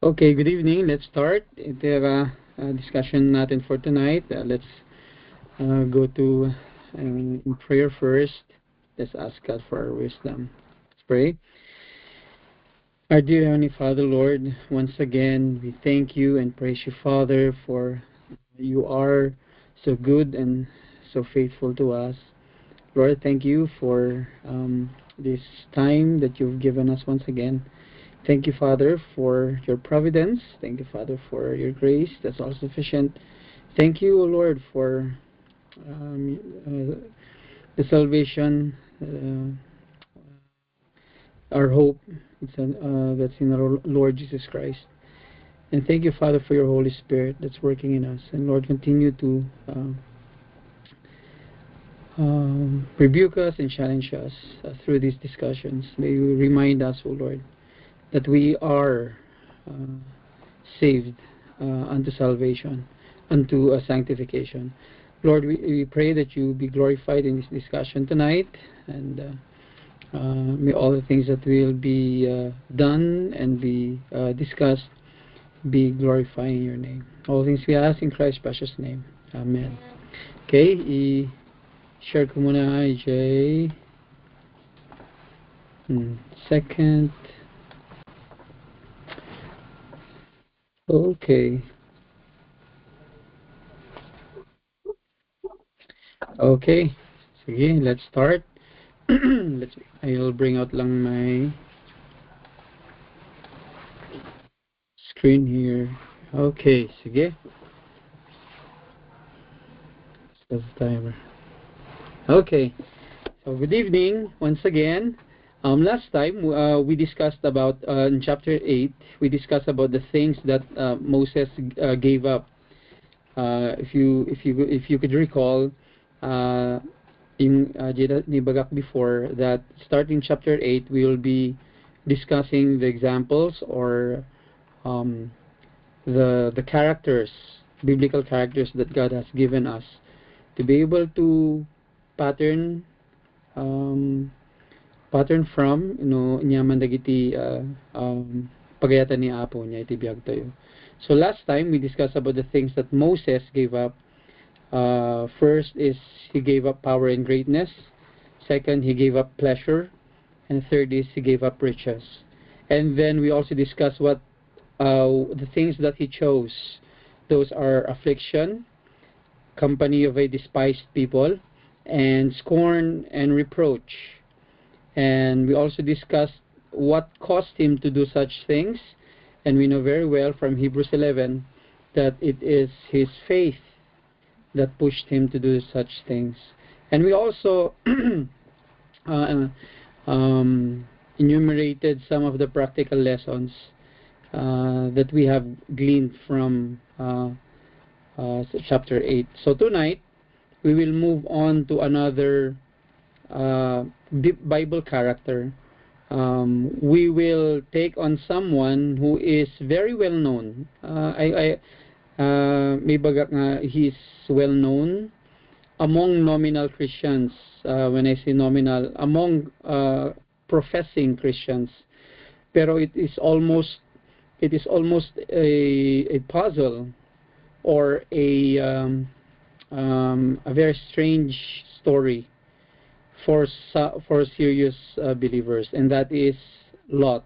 Okay, good evening. Let's start. Ito discussion natin for tonight. Let's go to in prayer first. Let's ask God for our wisdom. Let's pray. Our dear Heavenly Father, Lord, once again, we thank you and praise you, Father, for you are so good and so faithful to us. Lord, thank you for this time that you've given us once again. Thank you, Father, for your providence. Thank you, Father, for your grace that's all sufficient. Thank you, O Lord, for the salvation, our hope that's in our Lord Jesus Christ. And thank you, Father, for your Holy Spirit that's working in us. And Lord, continue to rebuke us and challenge us through these discussions. May you remind us, O Lord, that we are saved unto salvation, unto sanctification. Lord, we pray that you be glorified in this discussion tonight, and may all the things that will be done and be discussed be glorifying your name. All things we ask in Christ's precious name. Amen. Okay, i-share ko muna, AJ. Second. Okay. Okay. Sige, let's start. I'll bring out lang my screen here. Okay, sige. Set the timer. Okay. So good evening once again. Last time we discussed about in chapter 8, we discussed about the things that Moses gave up. If you could recall, in nibagak before that, starting chapter 8, we will be discussing the examples or the characters, biblical characters that God has given us to be able to pattern pattern from nyaman dagiti pagayatan ni Apo niya iti biag tayo. So last time we discussed about the things that Moses gave up. First is he gave up power and greatness. Second, he gave up pleasure. And third is he gave up riches. And then we also discussed what the things that he chose. Those are affliction, company of a despised people, and scorn and reproach. And we also discussed what caused him to do such things. And we know very well from Hebrews 11 that it is his faith that pushed him to do such things. And we also enumerated some of the practical lessons that we have gleaned from chapter 8. So tonight, we will move on to another Bible character. We will take on someone who is very well known. May bagak nga he's well known among nominal Christians. When I say nominal, among professing Christians. Pero it is almost a puzzle or a very strange story for serious believers, and that is Lot.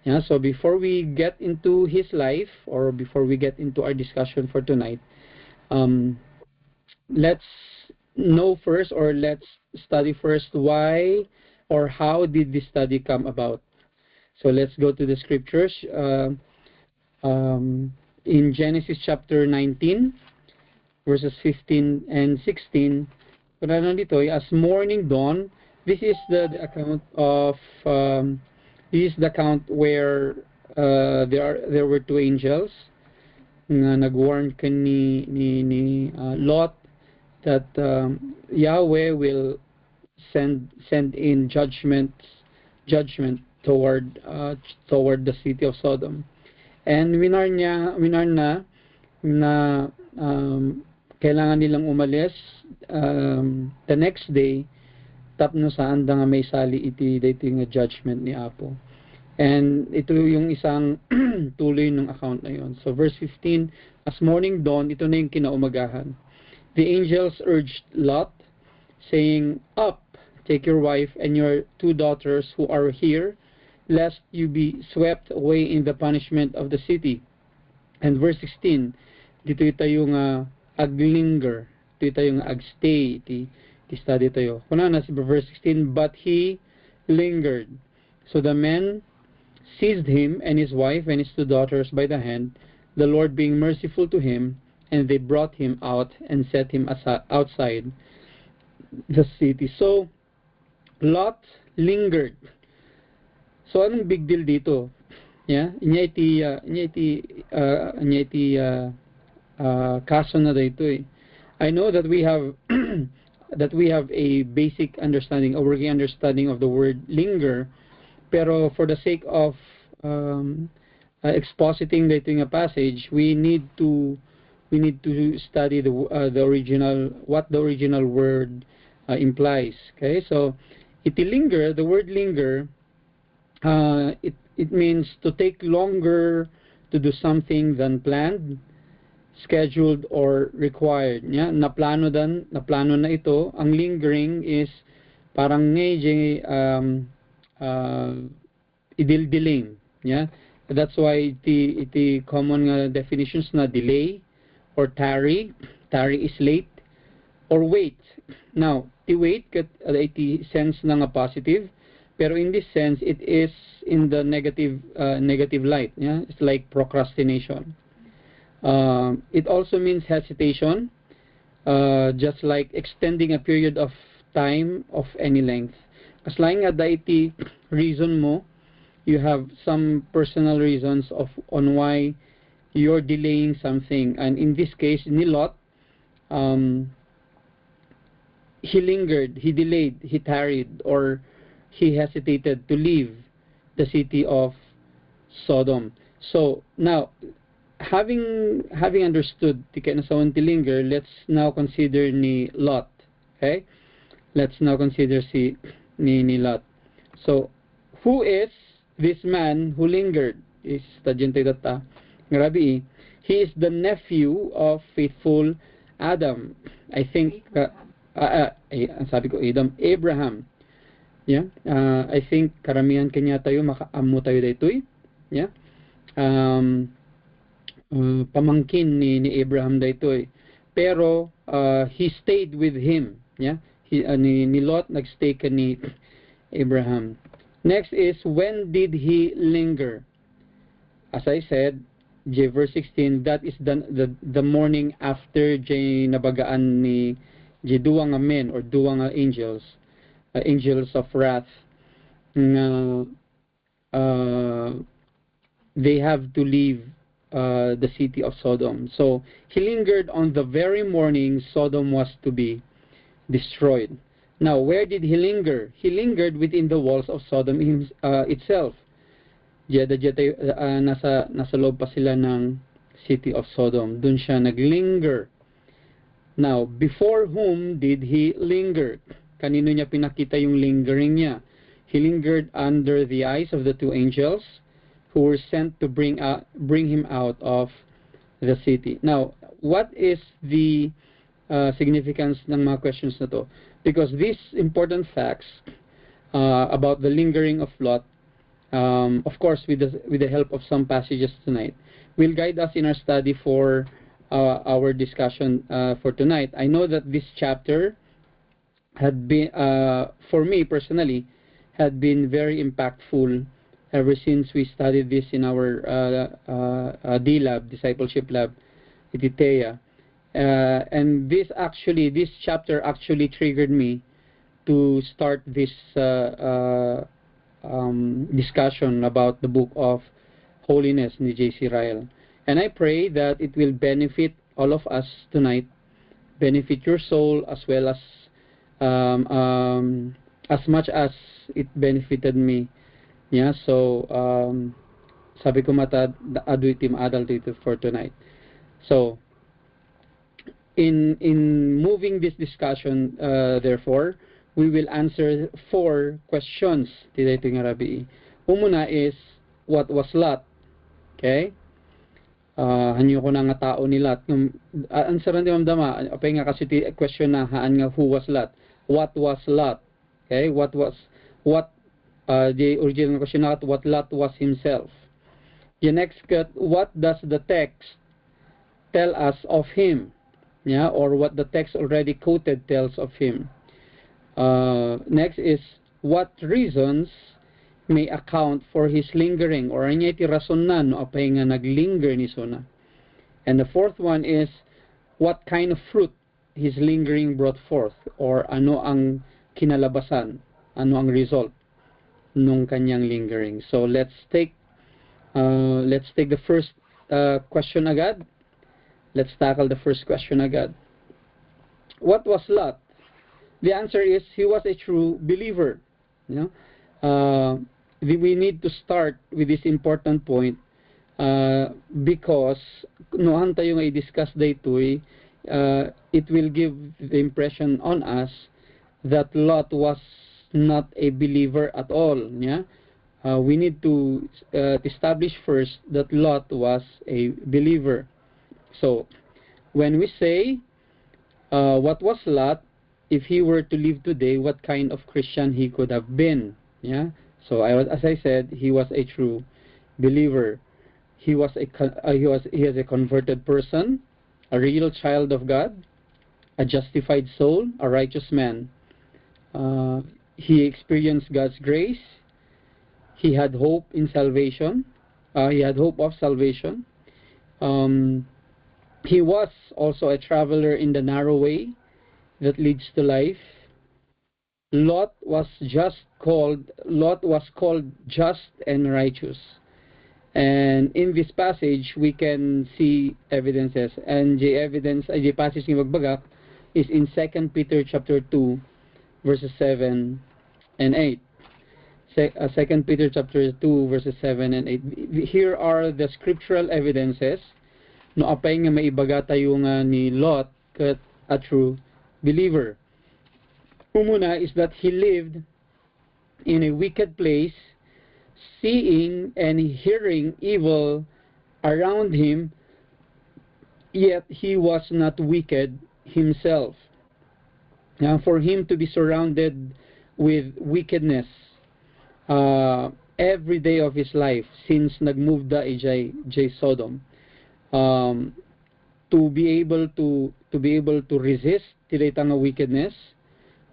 Yeah, so before we get into his life, or before we get into our discussion for tonight, let's know first, or let's study first why or how did this study come about. So let's go to the scriptures. In Genesis chapter 19, verses 15 and 16, as morning dawn, this is the account of this is the account where there were two angels na nag-warn ni Lot that Yahweh will send in judgment toward the city of Sodom. And winar na kailangan nilang umalis the next day tapno saan da nga may sali iti dating nga judgment ni Apo. And ito yung isang tuloy ng account na yun. So verse 15, as morning dawned, ito na yung kinaumagahan. The angels urged Lot, saying, Up, take your wife and your 2 daughters who are here, lest you be swept away in the punishment of the city. And verse 16, dito tayo nga aglinger, dito tayo nga agstay, iti study tayo. Kuna na si verse 16, but he lingered. So the men seized him and his wife and his 2 daughters by the hand, the Lord being merciful to him, and they brought him out and set him outside the city. So, Lot lingered. So, anong big deal dito? Yeah, inya iti kaso na dito eh. I know that we have that we have a basic understanding, a working understanding of the word linger, pero for the sake of expositing dito nga passage, we need to study the original, what the original word implies. Okay, so iti linger, the word linger, it means to take longer to do something than planned, scheduled, or required. Yeah? Naplano na ito. Ang lingering is parang ngay idildiling. Yeah? That's why iti common definitions na delay or tarry. Tarry is late. Or wait. Now, wait iti sense na nga positive. Pero in this sense, it is in the negative light. Yeah? It's like procrastination. It also means hesitation, just like extending a period of time of any length. Kaslain nga daiti reason mo, you have some personal reasons on why you're delaying something. And in this case, ni Lot, he lingered, he delayed, he tarried, or he hesitated to leave the city of Sodom. So now, having understood ti kinasawan ti linger, let's now consider ni Lot. Okay? Let's now consider ni Lot. So, who is this man who lingered? Is tadyan tayo data. Grabe. He is the nephew of faithful Adam. I think sabi ko Abraham. Yeah. I think karamihan kanya tayo makaamo tayo daytoy. Yeah. Pamangkin ni Abraham daytoy. Pero he stayed with him. Yeah. Ni Lot nagstay ka ni Abraham. Next is, when did he linger? As I said, verse 16, that is the morning after nabagaan ni duwa nga men or duwa nga angels, angels of wrath, they have to leave the city of Sodom. So he lingered on the very morning Sodom was to be destroyed. Now, where did he linger? He lingered within the walls of Sodom itself. Nasa loob pa sila ng city of Sodom. Doon siya naglinger. Now, before whom did he linger? Kanino niya pinakita yung lingering niya? He lingered under the eyes of the 2 angels who were sent to bring him out of the city. Now, what is the significance ng mga questions na to? Because these important facts about the lingering of Lot, of course, with the help of some passages tonight, will guide us in our study for our discussion for tonight. I know that this chapter had been, for me personally, had been very impactful ever since we studied this in our D-Lab, Discipleship Lab, Ititea. And this chapter actually triggered me to start this discussion about the book of Holiness ni J.C. Ryle. And I pray that it will benefit all of us tonight, benefit your soul as well as much as it benefited me. Yeah, so sabi ko mata adu itim adal dito for tonight. So in moving this discussion, therefore, we will answer 4 questions. Umuna is, what was Lot? Okay? Hanyo ko na nga tao ni Lot. Answer di mamdama. Apay nga kasi question na haan nga who was Lot. What was Lot? Okay? The original question na what Lot was himself. The next cut, what does the text tell us of him? Yeah, or what the text already quoted tells of him. Next is, what reasons may account for his lingering, or anya iti rason na no apay nga naglinger ni Sona. And the fourth one is, what kind of fruit his lingering brought forth, or ano ang kinalabasan, ano ang result nung kanyang lingering. So let's take the first question agad. Let's tackle the first question agad. What was Lot? The answer is, he was a true believer. You know, we need to start with this important point because nohan tayo nga i-discuss daytoy, it will give the impression on us that Lot was not a believer at all. Yeah? We need to establish first that Lot was a believer. So, when we say, what was Lot, if he were to live today, what kind of Christian he could have been? Yeah. So as I said, he was a true believer. He is a converted person, a real child of God, a justified soul, a righteous man. He experienced God's grace. He had hope in salvation. He had hope of salvation. He was also a traveler in the narrow way that leads to life. Lot was called just and righteous. And in this passage, we can see evidences. And the passage ni magbagak is in 2 Peter chapter 2, verses 7 and 8. 2 Peter chapter 2, verses 7 and 8. Here are the scriptural evidences no apay nga maibaga tayo nga ni Lot kat a true believer. Umuna is that he lived in a wicked place, seeing and hearing evil around him, yet he was not wicked himself. Now, for him to be surrounded with wickedness every day of his life since nagmove da ijay Sodom, to be able to resist tilay nga wickedness,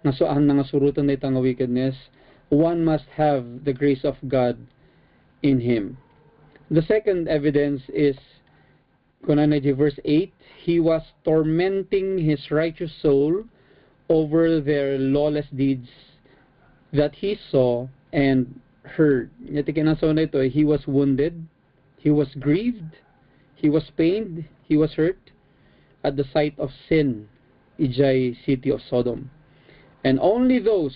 nasuan nga surutan na nga wickedness, one must have the grace of God in him. The second evidence is verse 8, he was tormenting his righteous soul over their lawless deeds that he saw and heard. He was wounded, he was grieved, he was pained, he was hurt at the sight of sin, ijay city of Sodom. And only those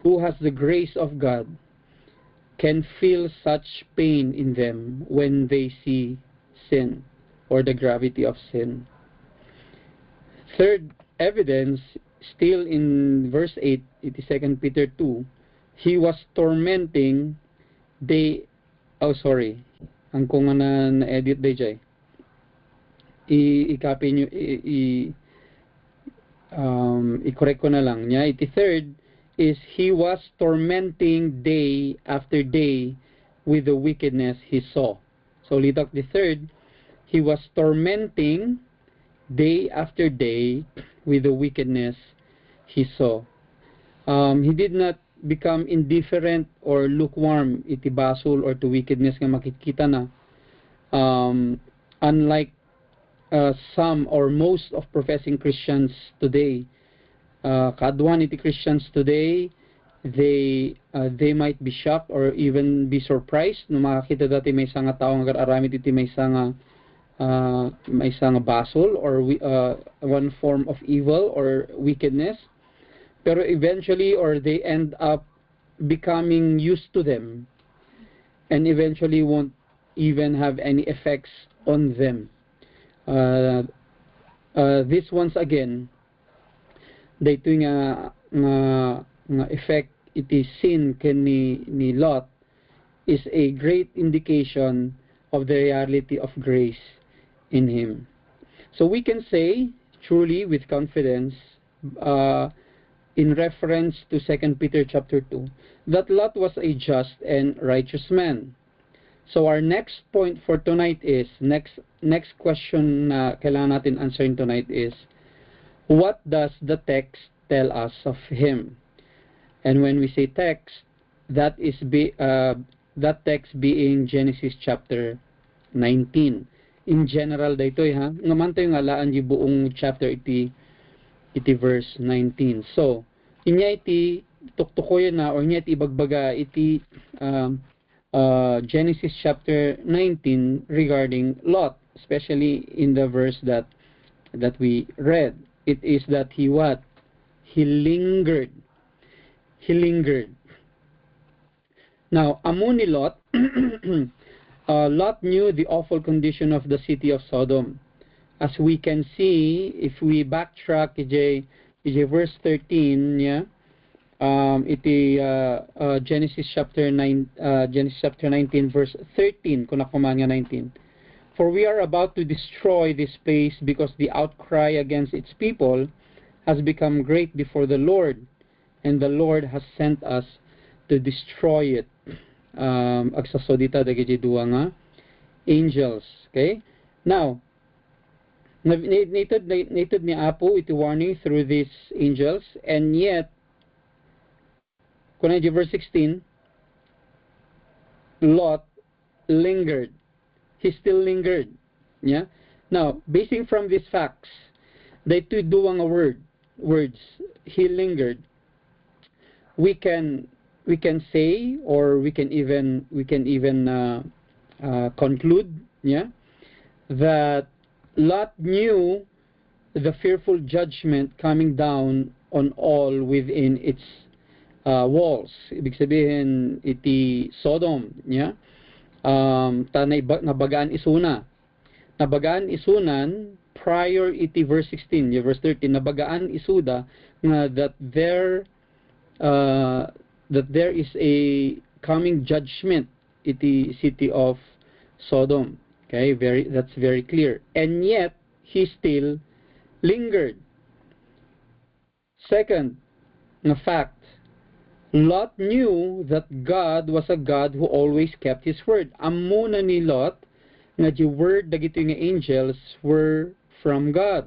who has the grace of God can feel such pain in them when they see sin or the gravity of sin. Third evidence, still in verse 8, it is 2 Peter 2, he was tormenting ang kung na-edit day i-copy nyo, i-correct ko na lang niya. Third is he was tormenting day after day with the wickedness he saw. So litak the third, he was tormenting day after day with the wickedness he saw. He did not become indifferent or lukewarm iti basol or to wickedness nga makikita na. Unlike some or most of professing Christians today, kadwan iti Christians today, they might be shocked or even be surprised no makakita dati may sanga tao nga aramid iti may sanga basol or one form of evil or wickedness, pero eventually or they end up becoming used to them and eventually won't even have any effects on them. This once again dayto nga effect iti sin ken ni Lot is a great indication of the reality of grace in him. So we can say truly with confidence, uh, in reference to 2 Peter chapter 2, that Lot was a just and righteous man. So our next point for tonight is, next question na kailangan natin answering tonight is, what does the text tell us of him? And when we say text, that text being Genesis chapter 19. In general daytoy ha, ngaman tayo nga laan yung buong chapter iti verse 19. So, inya iti tuktukoy na or inya iti ibagbaga iti Genesis chapter 19 regarding Lot, especially in the verse that we read. It is that he what? He lingered. He lingered. Now, amo ni Lot, Lot knew the awful condition of the city of Sodom. As we can see, if we backtrack ije verse 13, yeah, Genesis chapter 19 verse 13, kung nakuman nga 19. For we are about to destroy this place because the outcry against its people has become great before the Lord, and the Lord has sent us to destroy it. Agsasodita dagiti duwa nga angels. Okay? Now, nated ni Apo iti warning through these angels, and yet, kung verse 16, Lot lingered. He still lingered. Yeah? Now, basing from these facts, they two duwang words, he lingered, we can say, or we can even conclude, yeah, that Lot knew the fearful judgment coming down on all within its walls. Ibig sabihin iti Sodom, yeah, nabagaan isuna. Nabagaan isunan prior iti verse 16, yeah, verse 13, nabagaan isuda nga that there is a coming judgment iti city of Sodom. Okay, that's very clear. And yet he still lingered. Second, na fact, Lot knew that God was a God who always kept his word. Amuna ni Lot nga the word dagito nga angels were from God.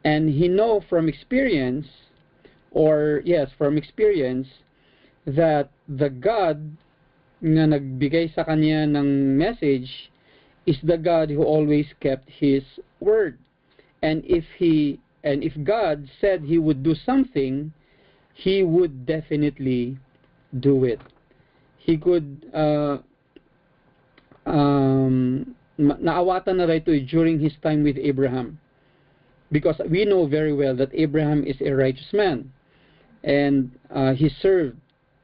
And he know from experience, that the God nga nagbigay sa kanya ng message is the God who always kept his word. And if God said he would do something, he would definitely do it. He could naawatan na rito during his time with Abraham, because we know very well that Abraham is a righteous man, and he served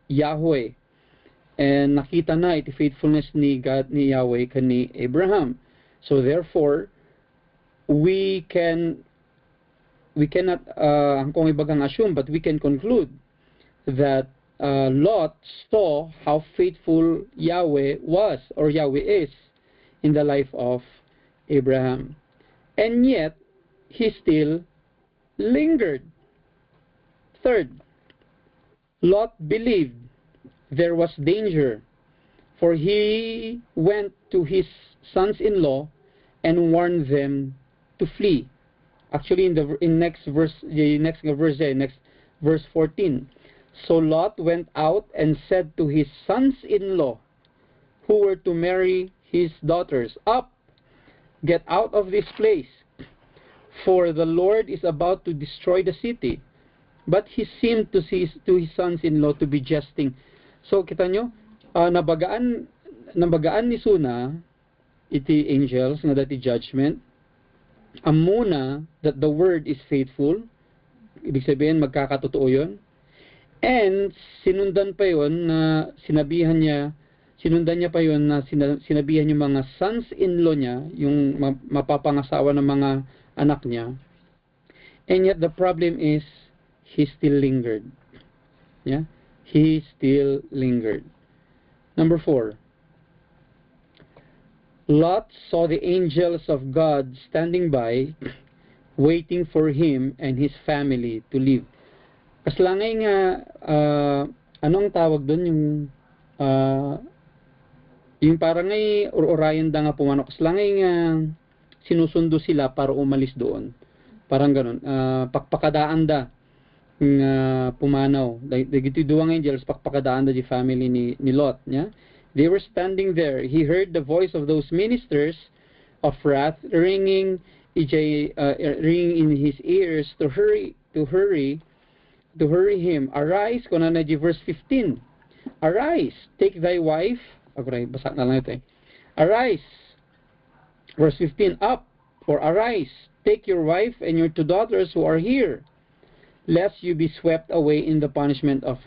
Yahweh, and nakita na iti faithfulness ni God, ni Yahweh kani Abraham. So therefore, we cannot kung ibagang assume, but we can conclude that Lot saw how faithful Yahweh was, or Yahweh is, in the life of Abraham. And yet, he still lingered. Third, Lot believed there was danger, for he went to his sons-in-law and warned them to flee. Actually, in next verse 14. So Lot went out and said to his sons-in-law, who were to marry his daughters, "Up, get out of this place, for the Lord is about to destroy the city." But he seemed to his sons-in-law to be jesting. So kita nyo, nabagaan ni Suna iti angels nga dati judgment. Amuna that the word is faithful, ibig sabihin magkakatotoo yun. And sinundan niya pa yun na sinabihan yung mga sons-in-law niya, yung mapapangasawa ng mga anak niya. And yet the problem is, he still lingered. Yeah? He still lingered. Number 4. Lot saw the angels of God standing by, waiting for him and his family to leave. Kaslangay nga, anong tawag doon yung parang ngay orayan da nga pumano. Kaslangay nga sinusundo sila para umalis doon. Parang ganun. Pakpakadaan da nga pumanaw. Dagiti duwang angels pakpakadaan da di family ni Lot. Yeah? They were standing there. He heard the voice of those ministers of wrath ringing in his ears to hurry him. Arise, kunana di verse 15. Arise, take thy wife. Okay, basa na lang ito. Arise, verse 15. Up, or arise, take your wife and your 2 daughters who are here, lest you be swept away in the punishment of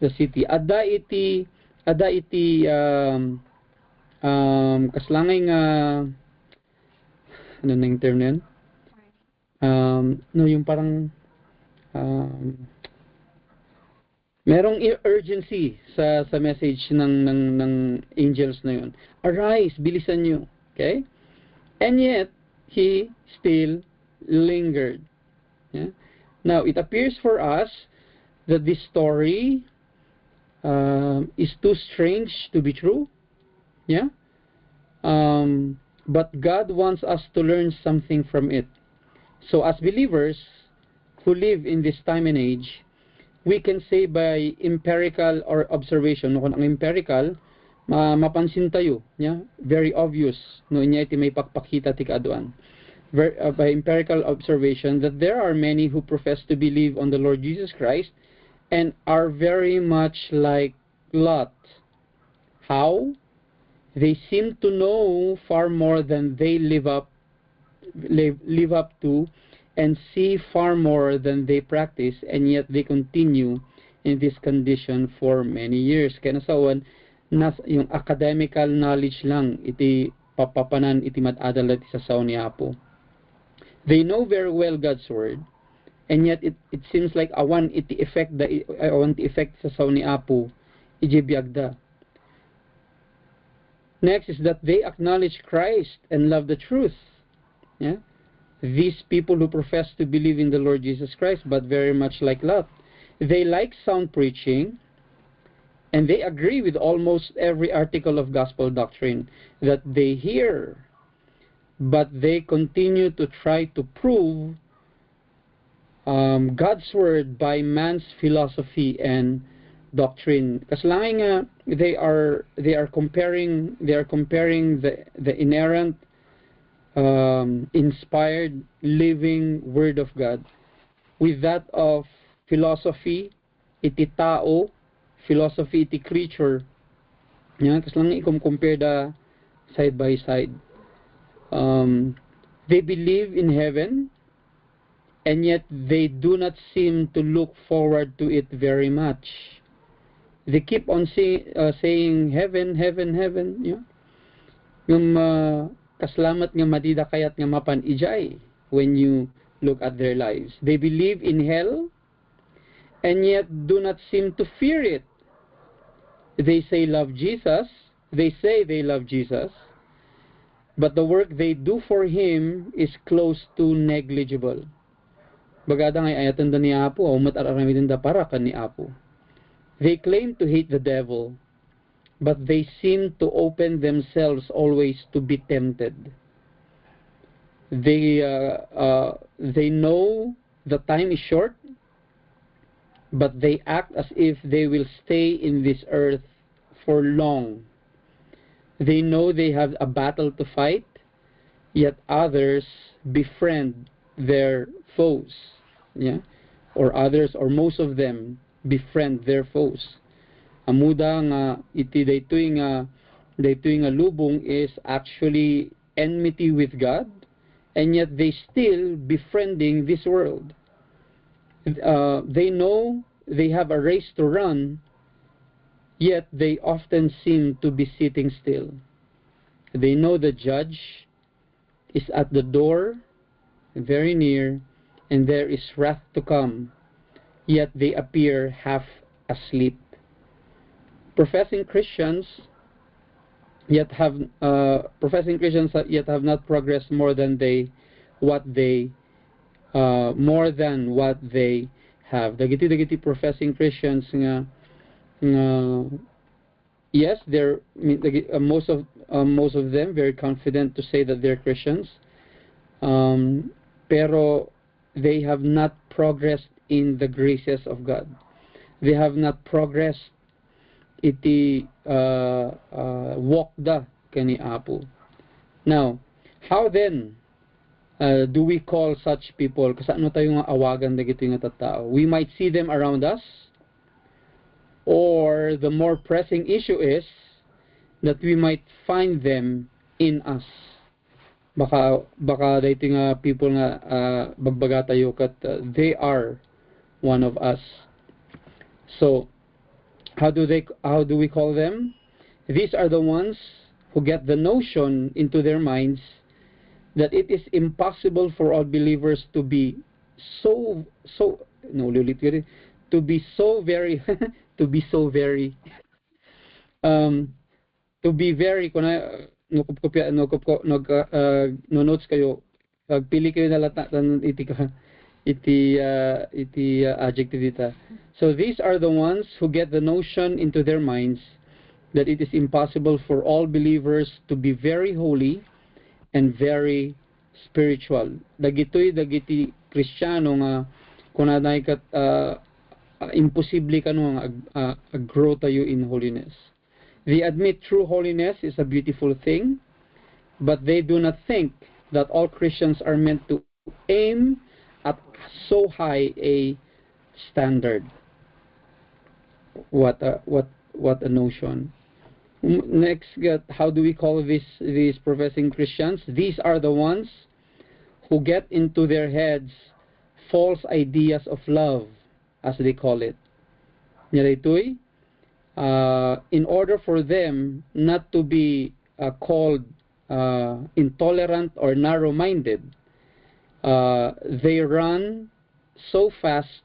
the city. Ada iti kaslangay nga ano na yung term na yun? No, yung parang merong urgency sa message ng angels na yun. Arise, bilisan nyo. Okay? And yet, he still lingered. Yeah? Now, it appears for us that this story is too strange to be true. Yeah? But God wants us to learn something from it. So as believers who live in this time and age, we can say by empirical or observation, no, kung ang empirical, mapansin tayo, yeah? Very obvious, no, inya iti may pakpakita ti kaaduan. By empirical observation, that there are many who profess to believe on the Lord Jesus Christ and are very much like Lot. How? They seem to know far more than they live up to, and see far more than they practice, and yet they continue in this condition for many years. Kaya nasawan, yung academical knowledge lang, iti papapanan, iti matadalat sa saon ni Apo. They know very well God's word, and yet it seems like awan iti effect sa saon ni Apo, iti biagda. Next is that they acknowledge Christ and love the truth. Yeah? These people who profess to believe in the Lord Jesus Christ, but very much like Lot. They like sound preaching, and they agree with almost every article of gospel doctrine that they hear, but they continue to try to prove God's word by man's philosophy and doctrine. Kaslangay nga they are comparing the inerrant inspired living word of God with that of philosophy iti tao, philosophy iti creature. Yeah, kaslangay compare the side by side. They believe in heaven, and yet they do not seem to look forward to it very much. They keep on saying heaven, heaven, heaven. Yeah? Yung kaslamat nga madida kayat nga mapan ijay when you look at their lives. They believe in hell, and yet do not seem to fear it. They say they love Jesus, but the work they do for Him is close to negligible. Bagada ngay ayatan da ni Apo, umat araramidin da para kan ni Apo. They claim to hate the devil, but they seem to open themselves always to be tempted. They know the time is short, but they act as if they will stay in this earth for long. They know they have a battle to fight, yet others befriend their foes. Yeah? Or others, or most of them, befriend their foes. Amuda nga iti daytoy nga lubong is actually enmity with God, and yet they still befriending this world. They know they have a race to run, yet they often seem to be sitting still. They know the judge is at the door, very near, and there is wrath to come, yet they appear half asleep. Professing Christians yet have professing Christians yet have not progressed more than what they have. Dagiti professing Christians nga yes, they're most of them very confident to say that they're Christians, pero they have not progressed in the graces of God. They have not progressed iti walkda kani Apo. Now, how then do we call such people? Kasano tayo nga awagan dagito nga tattao? We might see them around us, or the more pressing issue is that we might find them in us. Baka dito nga people nga bagbaga tayo kat they are one of us. So how do we call them? These are the ones who get the notion into their minds that it is impossible for all believers to be so to be so very to be so very to be very kuna no notes kayo pili kayo na lata iti ka iti adjective dita. So these are the ones who get the notion into their minds that it is impossible for all believers to be very holy and very spiritual. Dagiti Kristiyano nga kunanay kat imposible kanu nga grow tayo in holiness. They admit true holiness is a beautiful thing, but they do not think that all Christians are meant to aim at so high a standard. What a notion. Next, how do we call these professing Christians? These are the ones who get into their heads false ideas of love, as they call it. In order for them not to be called intolerant or narrow-minded, they run so fast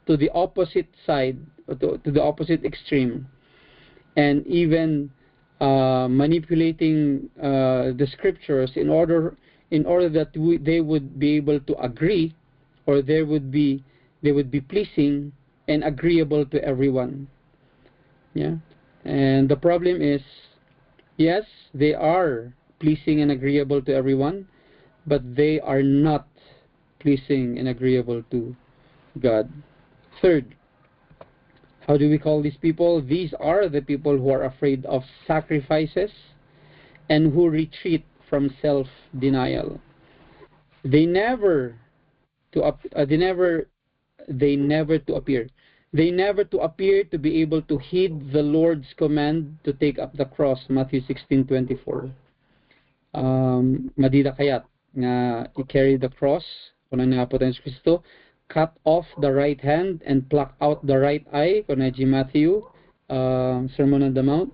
to the opposite side, to the opposite extreme, and even manipulating the scriptures in order that they would be able to agree, or they would be pleasing and agreeable to everyone. Yeah, and the problem is, yes, they are pleasing and agreeable to everyone, but they are not pleasing and agreeable to God. Third, how do we call these people? These are the people who are afraid of sacrifices and who retreat from self-denial. They never to appear. They never to appear to be able to heed the Lord's command to take up the cross, Matthew 16:24. Madida kayat nga i-carry the cross, kuno nga po tayo sa Kristo, cut off the right hand and pluck out the right eye, kuno Matthew, Sermon on the Mount.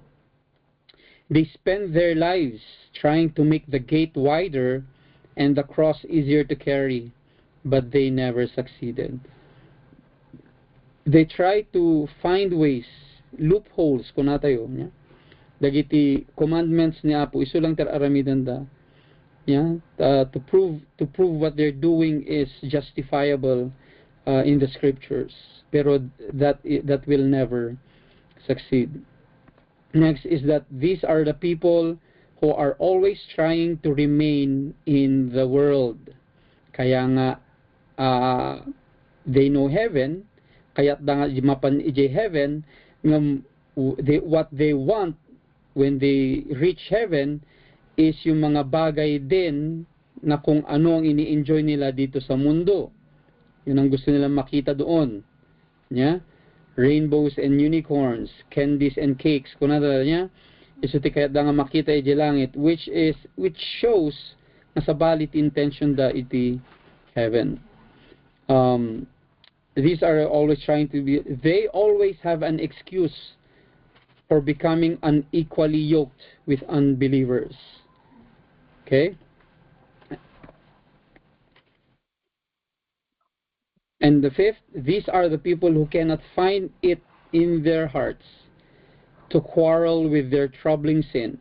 They spend their lives trying to make the gate wider and the cross easier to carry, but they never succeeded. They try to find ways, loopholes kuna tayo nya. Dagiti commandments ni Apo isu lang aramidan da. Yeah, to prove what they're doing is justifiable in the scriptures. Pero that will never succeed. Next is that these are the people who are always trying to remain in the world. Kaya nga they know heaven, kaya't da nga mapan ije heaven, what they want when they reach heaven is yung mga bagay din na kung ano ang ini-enjoy nila dito sa mundo. Yun ang gusto nilang makita doon. Yeah? Rainbows and unicorns, candies and cakes, kunada niya, isuti kaya da nga makita ije langit, which shows na sa balit intention da iti heaven. These are always trying to be, they always have an excuse for becoming unequally yoked with unbelievers. Okay? And the fifth, these are the people who cannot find it in their hearts to quarrel with their troubling sin.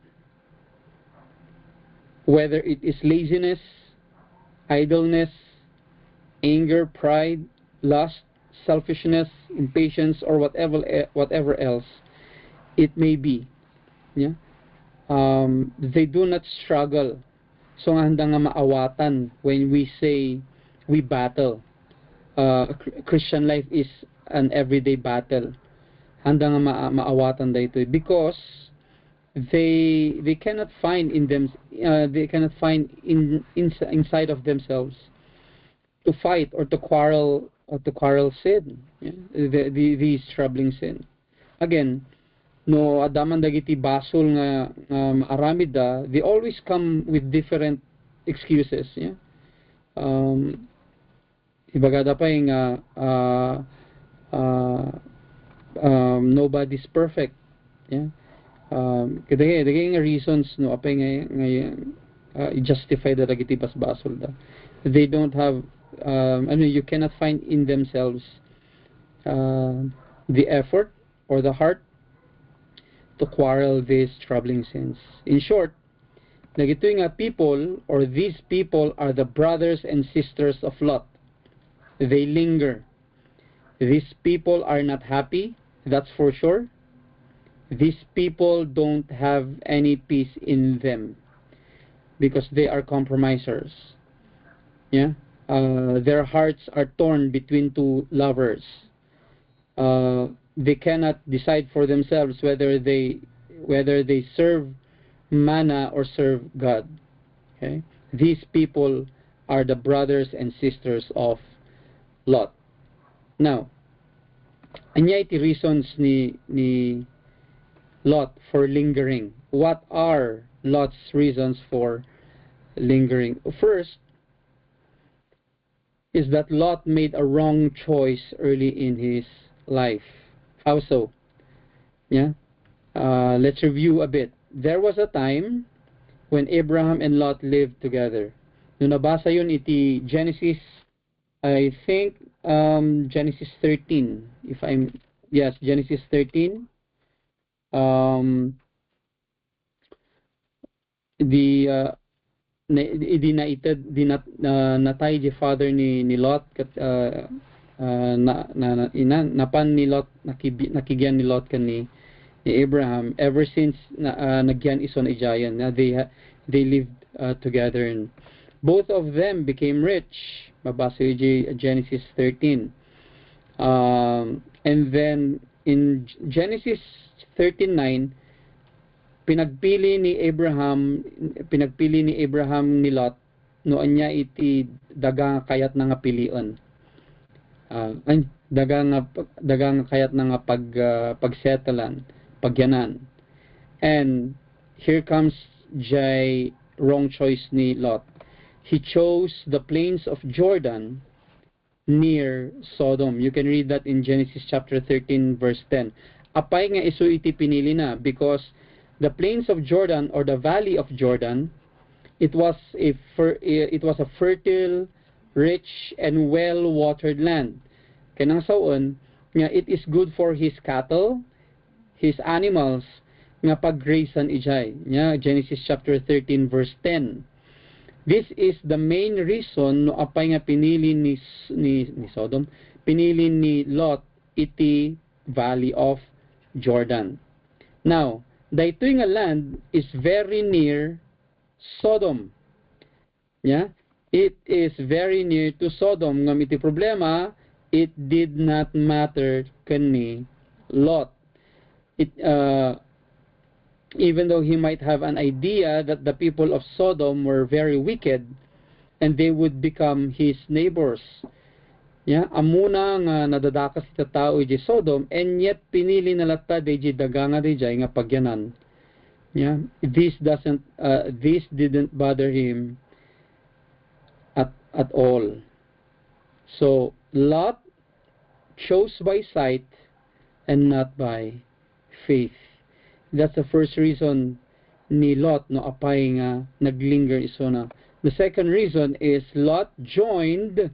whether it is laziness, idleness, anger, pride, lust, selfishness, impatience, or whatever else it may be. Yeah? They do not struggle. So nga handa nga maawatan when we say we battle. Christian life is an everyday battle. Handa nga maawatan dito because they cannot find in them they cannot find inside of themselves to fight or to quarrel sin, yeah? These troubling sin. Again, no adaman dagiti basol nga maaramid da, they always come with different excuses, yeah. Ibagada pa nga nobody's perfect, yeah. Kadagay nga reasons no apay nga justify da dagiti basbasol da. They don't have you cannot find in themselves the effort or the heart to quarrel these troubling sins. In short, nagito nga people or these people are the brothers and sisters of Lot. They linger. These people are not happy, that's for sure. These people don't have any peace in them because they are compromisers. Yeah, their hearts are torn between two lovers. They cannot decide for themselves whether they serve manna or serve God. Okay, these people are the brothers and sisters of Lot. Now, anya iti reasons ni Lot for lingering. What are Lot's reasons for lingering? First is that Lot made a wrong choice early in his life. How so? Yeah. Let's review a bit. There was a time when Abraham and Lot lived together. Nung nabasa yun iti Genesis, I think Genesis 13. Yes, Genesis 13. Natay the father ni Lot kat napan ni Lot nakigyan ni Lot kan ni Abraham ever since nagyan ison ijayan they lived together, and both of them became rich. Mabasa yung Genesis 13. And then in Genesis 13:9, pinagpili ni Abraham ni Lot noon niya iti dagang kayat na nga pilion. Dagang kayat na nga pagsettlean, pagyanan. And here comes jay wrong choice ni Lot. He chose the plains of Jordan near Sodom. You can read that in Genesis chapter 13 verse 10. Apay nga isu iti pinili na because the plains of Jordan or the valley of Jordan, it was a fertile, rich, and well-watered land. Kanang saon nga it is good for his cattle, his animals nga paggrazean ijay. Nga Genesis chapter 13 verse 10. This is the main reason no apay nga pinili ni Sodom, pinili ni Lot iti valley of Jordan. Now, daytoy nga land is very near Sodom. Yeah? It is very near to Sodom. Ngam iti problema, it did not matter kani Lot. Even though he might have an idea that the people of Sodom were very wicked and they would become his neighbors. Yeah, amuna nga nadadakas ita tao iti Sodom, and yet pinili na latta deji daganga deji nga pagyanan. Yeah, this didn't bother him at all. So Lot chose by sight and not by faith. That's the first reason ni Lot no apay nga naglinger isona. The second reason is Lot joined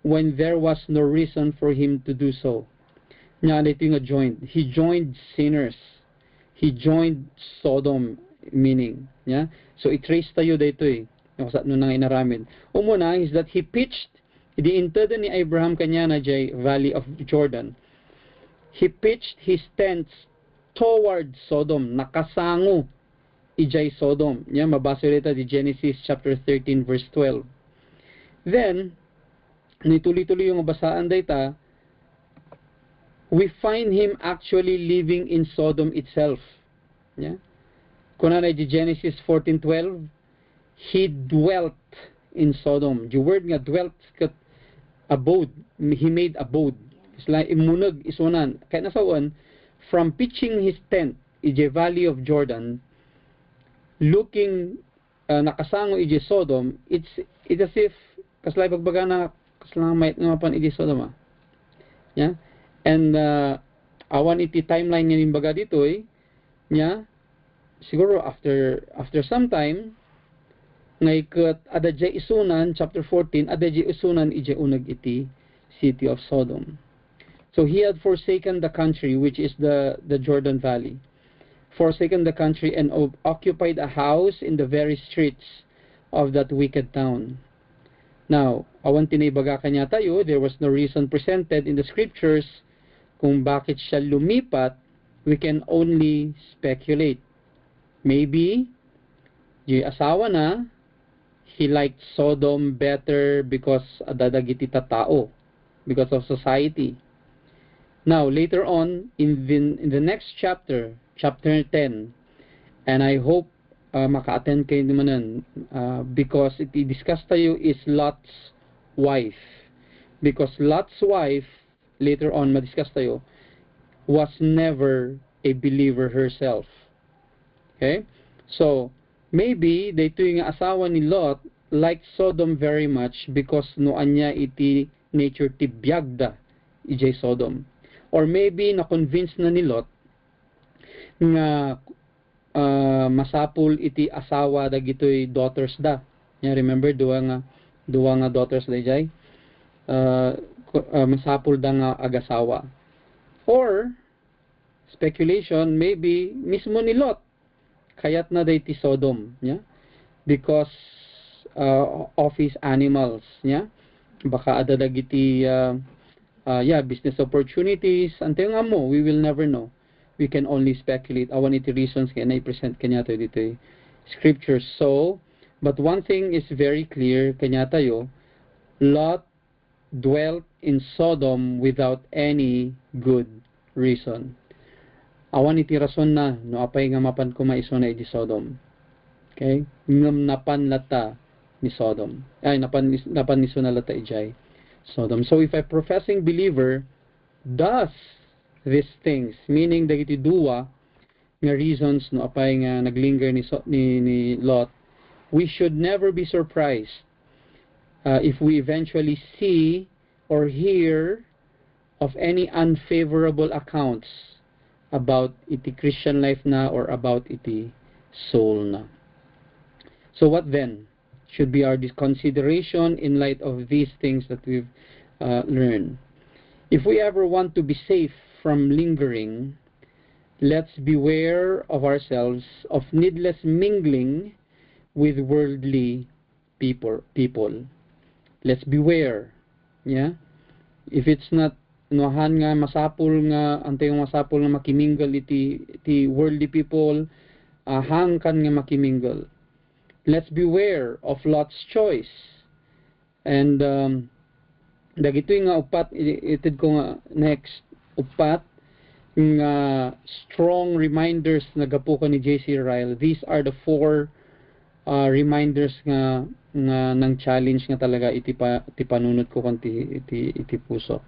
when there was no reason for him to do so. Nga ito nga joined. He joined sinners. He joined Sodom. meaning. Yeah? So i-trace tayo dito yung sa nang inaramid. Umuna is that he pitched the intada ni Abraham kanya na jay Valley of Jordan. He pitched his tents toward Sodom. Nakasango ijay Sodom. Yeah, mabasa rito di Genesis chapter 13 verse 12. Then, nituloy-tuloy yung basaan data, we find him actually living in Sodom itself. Yeah? Kuna na di Genesis 14:12, he dwelt in Sodom. The word nga dwelt kat abode, he made abode. Isla imunag isunan. Kaya nasawan, from pitching his tent ije Valley of Jordan, looking nakasango ije Sodom, it's as if kaslay pagbaga na kaslang may ngapan ije Sodom. Yeah? And awan iti timeline nga nimbaga dito nya siguro after some time ngay ket adajay isunan chapter 14 adajay isunan ije uneg iti city of Sodom. So he had forsaken the country, which is the Jordan Valley, forsaken the country and occupied a house in the very streets of that wicked town. Now, awan tinibaga kanya tayo, there was no reason presented in the scriptures kung bakit siya lumipat. We can only speculate. Maybe, yung asawa na, he liked Sodom better because adadagiti tao, because of society. Now, later on, in the next chapter, chapter 10, and I hope maka-attend kayo naman because i-discuss tayo is Lot's wife. Because Lot's wife, later on, ma-discuss tayo, was never a believer herself. Okay? So, maybe, dito yung asawa ni Lot liked Sodom very much because noan niya iti nature ti biyagda ijay Sodom. Or maybe na-convince na ni Lot nga masapul iti asawa dagitoy daughters da. Yeah, remember duwa nga daughters da ijay. Masapul da nga agasawa. Or speculation, maybe mismo ni Lot kayat na day ti Sodom, yeah? Because of his animals, yeah? Baka adadagiti business opportunities, antayo nga mo, we will never know. We can only speculate. Awan iti reasons kaya na-present kanya tayo dito scriptures. So, but one thing is very clear kanya tayo, Lot dwelt in Sodom without any good reason. Awan iti rason na, no apay nga mapan ko maiso na iti Sodom. Okay? Ngam napan lata ni Sodom. Ay, napan niso na lata ijay Sodom. So if a professing believer does these things, meaning dagiti duwa nga reasons no apay nga naglinger ni Lot, we should never be surprised if we eventually see or hear of any unfavorable accounts about iti Christian life na or about iti soul na. So what then should be our consideration in light of these things that we've learned? If we ever want to be safe from lingering, let's beware of ourselves of needless mingling with worldly people. Let's beware. Yeah? If it's not nohan nga masapul nga antayong masapul nga makimingle iti worldly people, hangkan nga makimingle. Let's beware of Lot's choice. And dagito nga upat itid ko nga next upat nga strong reminders na gapukan ni J.C. Ryle. These are the 4 reminders nga nang challenge nga talaga iti panunod ko kanti iti puso.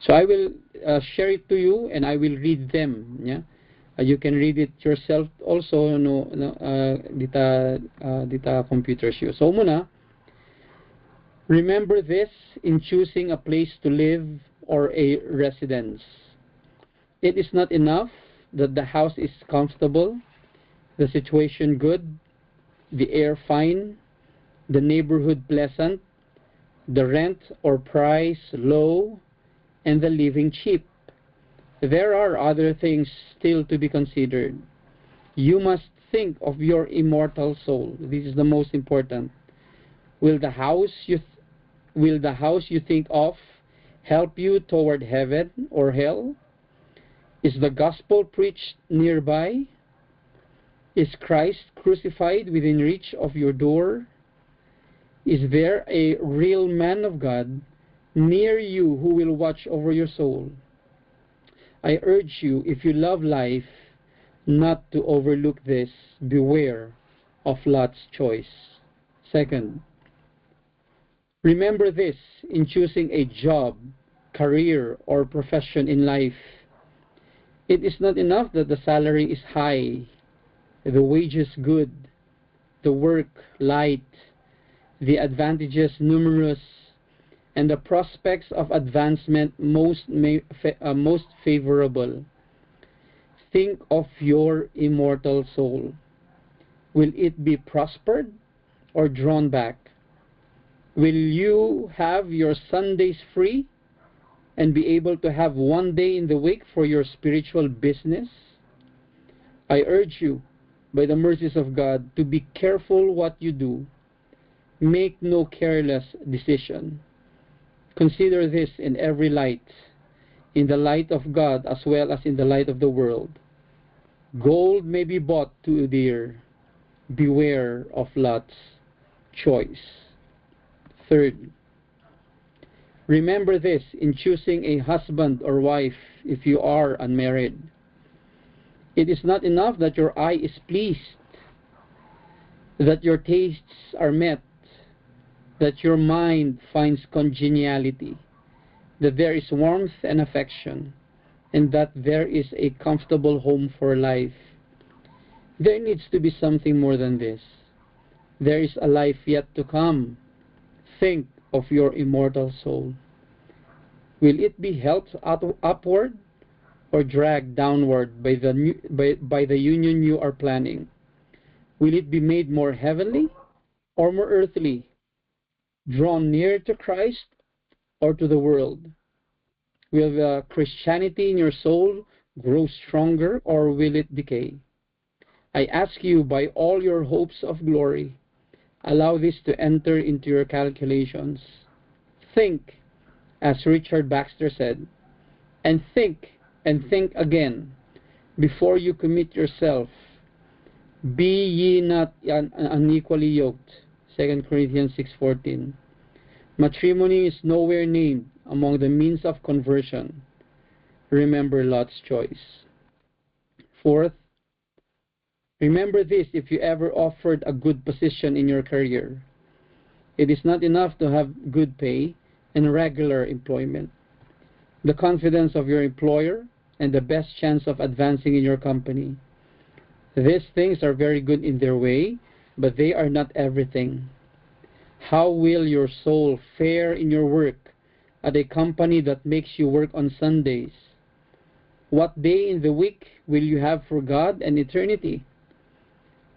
So I will share it to you and I will read them. Yeah? You can read it yourself also dita computers you. So muna, remember this in choosing a place to live or a residence. It is not enough that the house is comfortable, the situation good, the air fine, the neighborhood pleasant, the rent or price low, and the living cheap. There are other things still to be considered. You must think of your immortal soul? This is the most important. Will the house you think of help you toward heaven or hell? Is the gospel preached nearby? Is Christ crucified within reach of your door? Is there a real man of God near you who will watch over your soul? I urge you, if you love life, not to overlook this. Beware of Lot's choice. Second, remember this in choosing a job, career, or profession in life. It is not enough that the salary is high, the wages good, the work light, the advantages numerous, and the prospects of advancement most favorable. Think of your immortal soul. Will it be prospered or drawn back? Will you have your Sundays free and be able to have one day in the week for your spiritual business? I urge you, by the mercies of God, to be careful what you do. Make no careless decision. Consider this in every light, in the light of God as well as in the light of the world. Gold may be bought too dear. Beware of Lot's choice. Third, remember this in choosing a husband or wife if you are unmarried. It is not enough that your eye is pleased, that your tastes are met, that your mind finds congeniality, that there is warmth and affection, and that there is a comfortable home for life. There needs to be something more than this. There is a life yet to come. Think of your immortal soul. Will it be helped upward or dragged downward by the union you are planning? Will it be made more heavenly or more earthly, drawn near to Christ or to the world? Will the Christianity in your soul grow stronger or will it decay? I ask you, by all your hopes of glory, allow this to enter into your calculations. Think, as Richard Baxter said, and think again before you commit yourself. Be ye not unequally yoked. 2 Corinthians 6:14. Matrimony is nowhere named among the means of conversion. Remember Lot's choice. Fourth, remember this if you ever offered a good position in your career. It is not enough to have good pay and regular employment. The confidence of your employer and the best chance of advancing in your company. These things are very good in their way, but they are not everything. How will your soul fare in your work at a company that makes you work on Sundays? What day in the week will you have for God and eternity?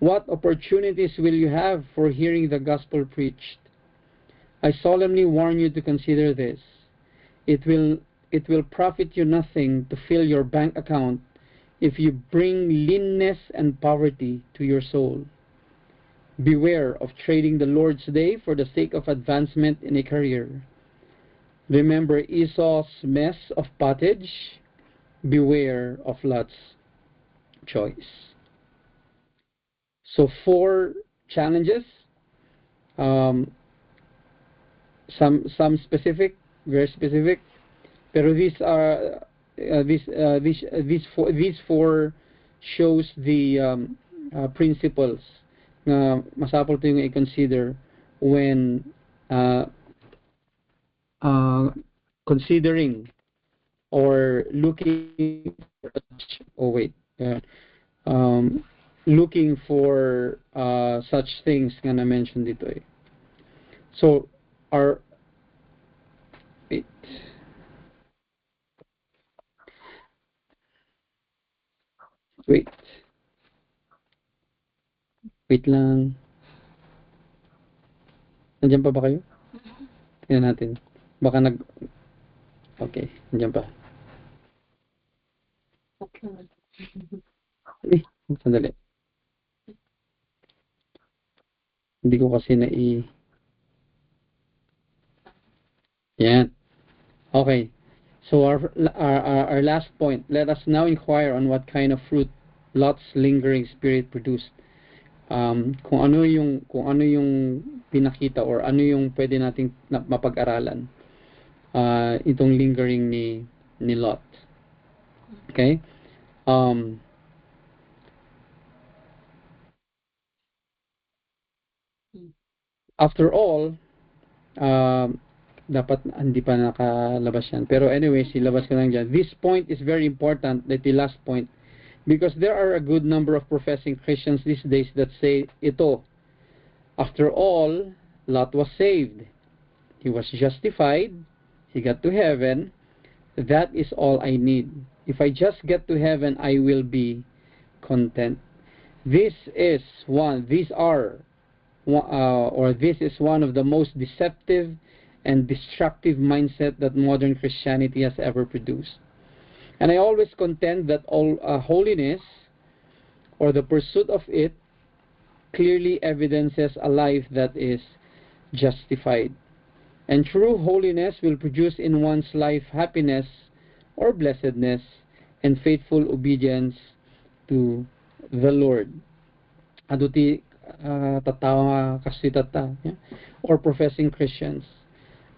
What opportunities will you have for hearing the gospel preached? I solemnly warn you to consider this. It will profit you nothing to fill your bank account if you bring leanness and poverty to your soul. Beware of trading the Lord's day for the sake of advancement in a career. Remember Esau's mess of pottage. Beware of Lot's choice. So 4 challenges, some specific, very specific, pero these are these four shows the principles na masapol to yung i-consider when uh, uh, considering or looking for oh wait um, looking for such things nga na-mention dito eh. So our wait wait wait lang, nandiyan pa ba kayo? Tingnan natin, baka okay, nandiyan pa. Eh, sandali. Hindi ko kasi Yan. Okay. So our last point. Let us now inquire on what kind of fruit Lot's lingering spirit produced. Kung ano yung pinakita or ano yung pwede nating mapag-aralan itong lingering ni Lot. Okay? Um, After all, dapat hindi pa nakalabas yan. Pero anyway, silabas ko lang dyan. This point is very important, the last point, because there are a good number of professing Christians these days that say, ito, after all, Lot was saved. He was justified. He got to heaven. That is all I need. If I just get to heaven, I will be content. This is these are or this is one of the most deceptive and destructive mindset that modern Christianity has ever produced. And I always contend that all holiness or the pursuit of it clearly evidences a life that is justified. And true holiness will produce in one's life happiness or blessedness and faithful obedience to the Lord. Aduti tatawa kasi or professing Christians,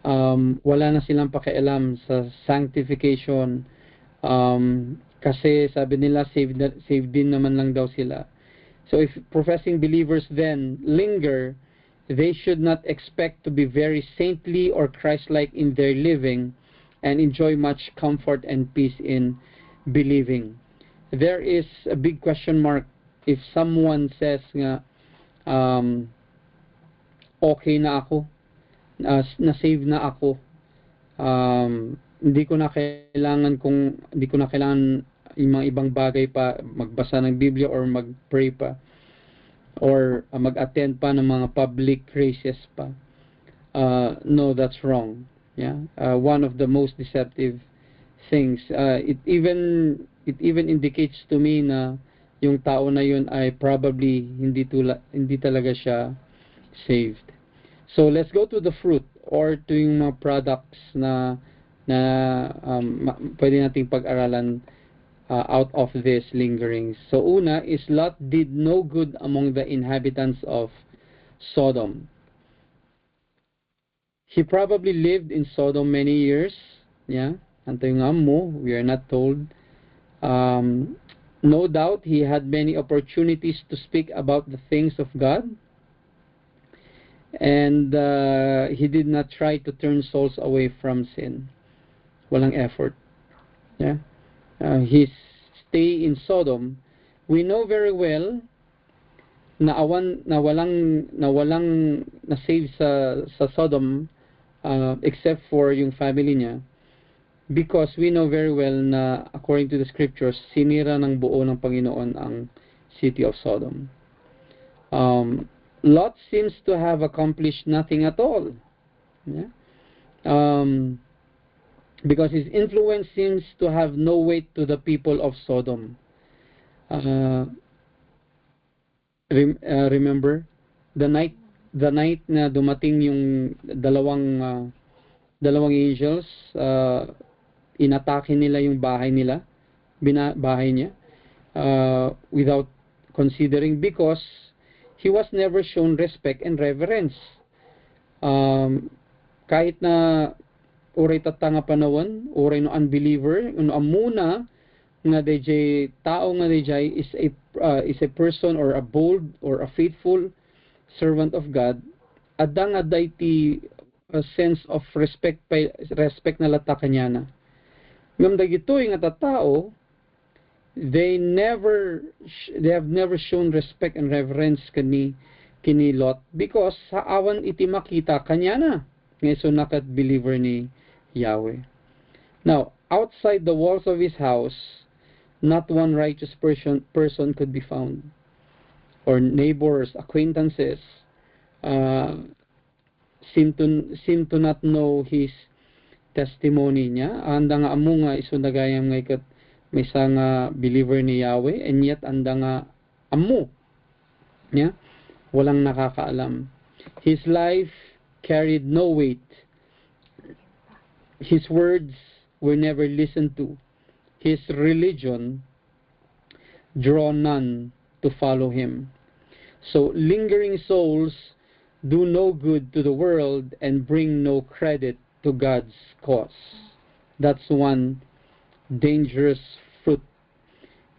wala na silang pakialam sa sanctification, kasi sabi nila saved din naman lang daw sila. So if professing believers then linger, they should not expect to be very saintly or Christ-like in their living and enjoy much comfort and peace in believing. There is a big question mark if someone says nga, okay na ako, na-save na ako, hindi ko na kailangan yung mga ibang bagay pa, magbasa ng Biblia or mag-pray pa or mag-attend pa ng mga public races pa. No, that's wrong. Yeah, one of the most deceptive things. It even indicates to me na yung tao na yun ay probably hindi talaga siya saved. So let's go to the fruit or to yung mga products na pwede nating pag-aralan out of this lingering. So una is Lot did no good among the inhabitants of Sodom. He probably lived in Sodom many years. Yeah, anto yung mo, we are not told. No doubt he had many opportunities to speak about the things of God. And he did not try to turn souls away from sin. Walang effort. Yeah. His stay in Sodom, we know very well na walang na save sa Sodom except for yung family niya, because we know very well na according to the scriptures, sinira ng buo ng Panginoon ang city of Sodom. Lot seems to have accomplished nothing at all. Yeah? Because his influence seems to have no weight to the people of Sodom. Remember the night na dumating yung dalawang angels, inatake nila yung bahay niya without considering, because he was never shown respect and reverence. Kahit na oray tatanga panawon, oray no unbeliever, no amuna nga DJ tao nga DJ is a person or a bold or a faithful servant of God, adang aday ti sense of respect na lata kanya na. Ngam dagito nga tao, they have never shown respect and reverence kini Lot, because sa awan iti makita kanya na ngayon nakat believer ni Yahweh. Now, outside the walls of his house, not one righteous person could be found, or neighbors, acquaintances seem to not know his testimony niya. Anda nga amo nga isundagayam nga ikat may nga believer ni Yahweh, and yet anda nga amo niya walang nakakaalam. His life carried no weight. His words were never listened to. His religion drew none to follow him. So lingering souls do no good to the world and bring no credit to God's cause. That's one dangerous fruit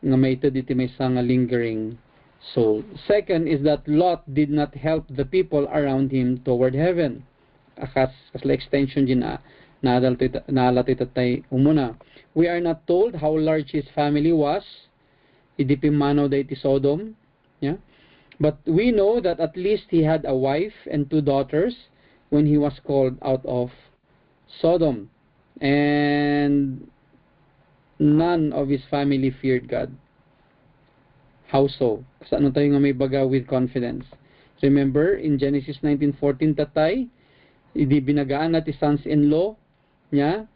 nga may dito may nga lingering soul. Second is that Lot did not help the people around him toward heaven. Kasla extension din naalatoy tatay umuna. We are not told how large his family was. Idipimano da iti Sodom. Yeah? But we know that at least he had a wife and 2 daughters when he was called out of Sodom. And none of his family feared God. How so? Kasi ano tayo nga may baga with confidence? Remember, in Genesis 19:14 tatay, idi binagaan na ti sons-in-law niya,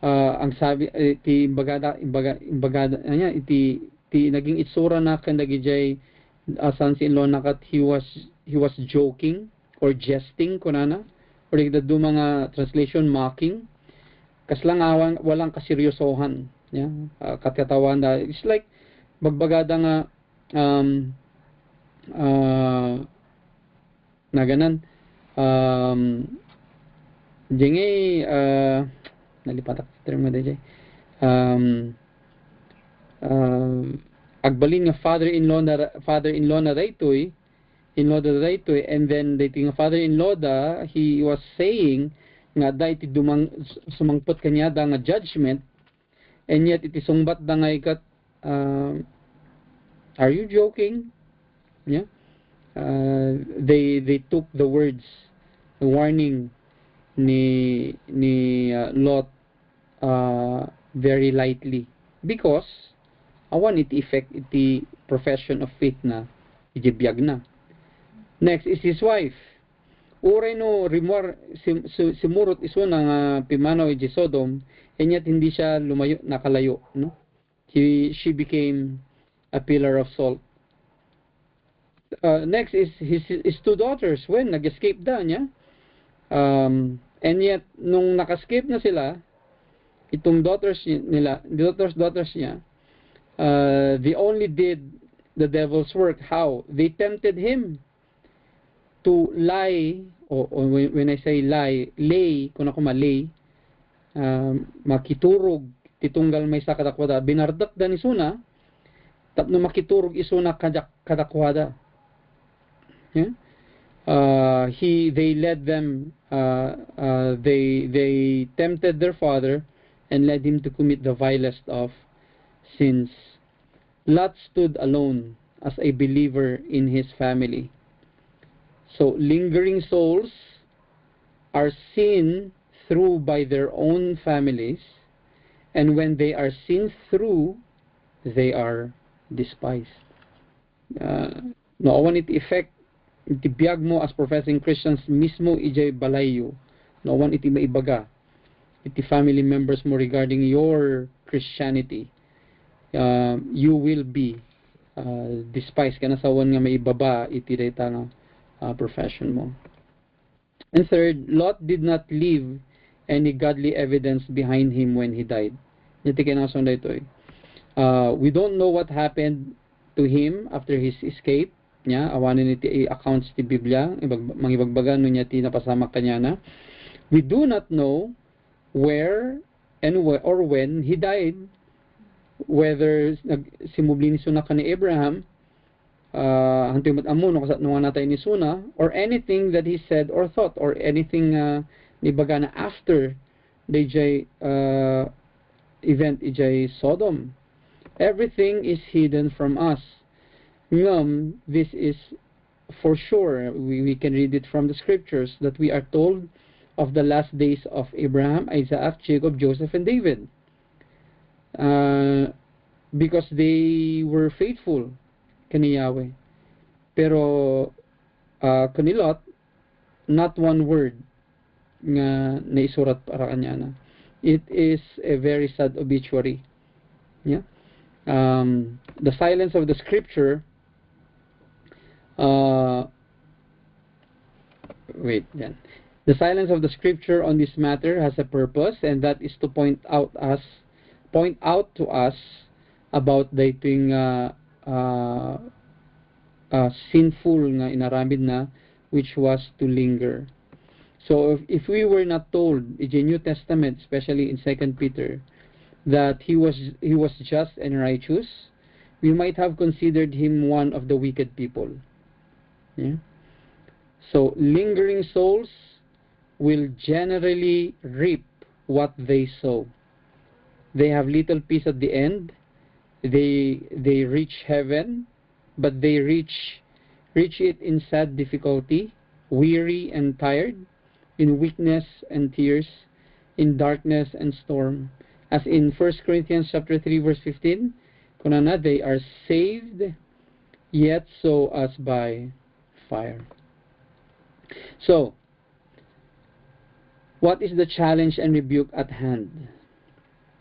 ang sabi, iti imbagada niya, iti naging itsura na kan dagijay sons-in-law na kat he was joking or jesting kunana, or do mga translation mocking, kaslang walang kaseryosohan. Yeah? Katkatawan da, it's like bagbagada nga na ganan jengay nalipatak term mo dayjay agbalin nga father-in-law na daytoy and then dating father-in-law da he was saying nga dayti sumangpot kanya da nga judgment, and yet iti sungbat da nga ikat are you joking? Yeah. They took the words, the warning ni Lot very lightly because awan iti effect iti profession of faith na ijibiyag na. Next is his wife. Uray no rimor simurot iso nga pimano iti Sodom, and yet hindi siya nakalayo, no? She became a pillar of salt. Next is his 2 daughters when nag-escape da niya. And yet nung naka-escape na sila, itong daughters niya, they only did the devil's work. How? They tempted him to lie, or when I say lie, lay, kung ako malay, makiturog, titunggal may sa kadakwada, binardak da ni Suna, tapno makiturog isuna kadakwada. Yeah? They led them, they tempted their father and led him to commit the vilest of sins. Lot stood alone as a believer in his family. So lingering souls are seen through by their own families, and when they are seen through, they are despised. No awan iti effect iti biyag mo as professing Christians mismo ijay balayo. No awan iti maibaga iti family members mo regarding your Christianity. You will be despised kana sawan nga maibaba iti dayta nga profession mo. And third, Lot did not leave any godly evidence behind him when he died. Iti kinason dayto. We don't know what happened to him after his escape. Nya awanin iti accounts ti Biblia, mangibagbagan no niya ti napasama kanya na. We do not know where and or when he died, whether simubli ni Suna ka ni Abraham, hantay mat-amo no kasat nung natay ni Suna, or anything that he said or thought, or anything ni baga na after DJ event ijay Sodom. Everything is hidden from us. This is for sure. We can read it from the scriptures that we are told of the last days of Abraham, Isaac, Jacob, Joseph, and David. Because they were faithful kani Yahweh. Pero kani Lot, not one word nga naisurat para kanya na. It is a very sad obituary. Yeah. The silence of the scripture wait, yan. The silence of the scripture on this matter has a purpose, and that is to point out to us about dating sinful nga inaramid na, which was to linger. So if we were not told in the New Testament, especially in Second Peter, that he was just and righteous, we might have considered him one of the wicked people. Yeah? So lingering souls will generally reap what they sow. They have little peace at the end. They reach heaven, but they reach it in sad difficulty, weary and tired, in weakness and tears, in darkness and storm. As in 1 Corinthians chapter 3 verse 15, kunana, they are saved, yet so as by fire. So, what is the challenge and rebuke at hand?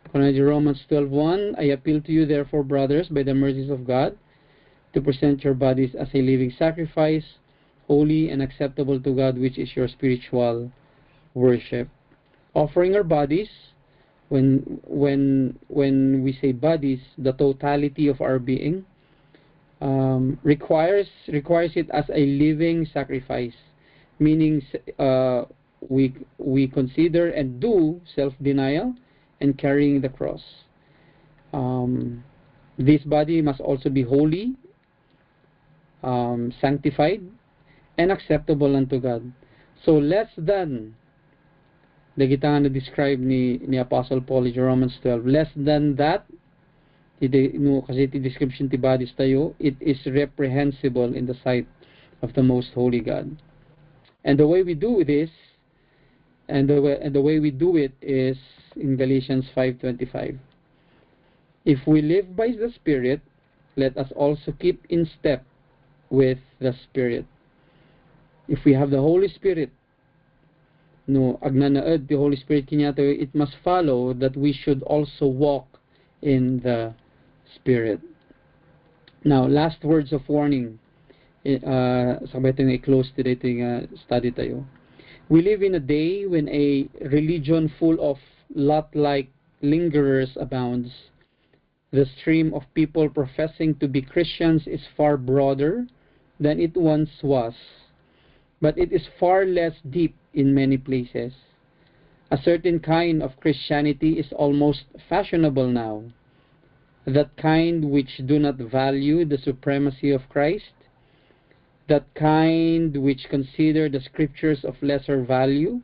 According to Romans 12:1, I appeal to you therefore, brothers, by the mercies of God, to present your bodies as a living sacrifice, holy and acceptable to God, which is your spiritual worship. Offering our bodies, when we say bodies, the totality of our being, requires it as a living sacrifice, meaning we consider and do self-denial and carrying the cross. This body must also be holy, sanctified, and acceptable unto God. So less than the kita nga na-describe ni Apostle Paul in Romans 12, less than that, kasi the description ti bodies tayo, it is reprehensible in the sight of the most holy God. And the way we do this, and the way we do it is in Galatians 5:25. If we live by the Spirit, let us also keep in step with the Spirit. If we have the Holy Spirit, no, agnanaed the Holy Spirit kinyato, it must follow that we should also walk in the Spirit. Now, last words of warning. Sabay ito yung i-close today ito yung study tayo. We live in a day when a religion full of lot-like lingerers abounds. The stream of people professing to be Christians is far broader than it once was, but it is far less deep in many places. A certain kind of Christianity is almost fashionable now, that kind which do not value the supremacy of Christ, that kind which consider the scriptures of lesser value,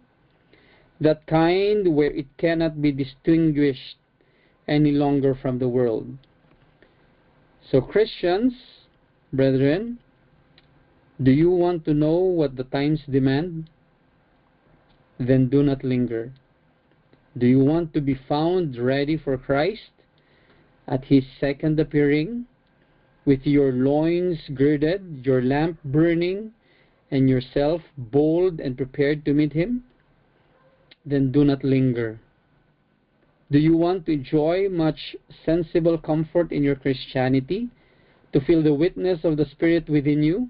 that kind where it cannot be distinguished any longer from the world. So Christians, brethren, do you want to know what the times demand? Then do not linger. Do you want to be found ready for Christ at His second appearing, with your loins girded, your lamp burning, and yourself bold and prepared to meet Him? Then do not linger. Do you want to enjoy much sensible comfort in your Christianity, to feel the witness of the Spirit within you,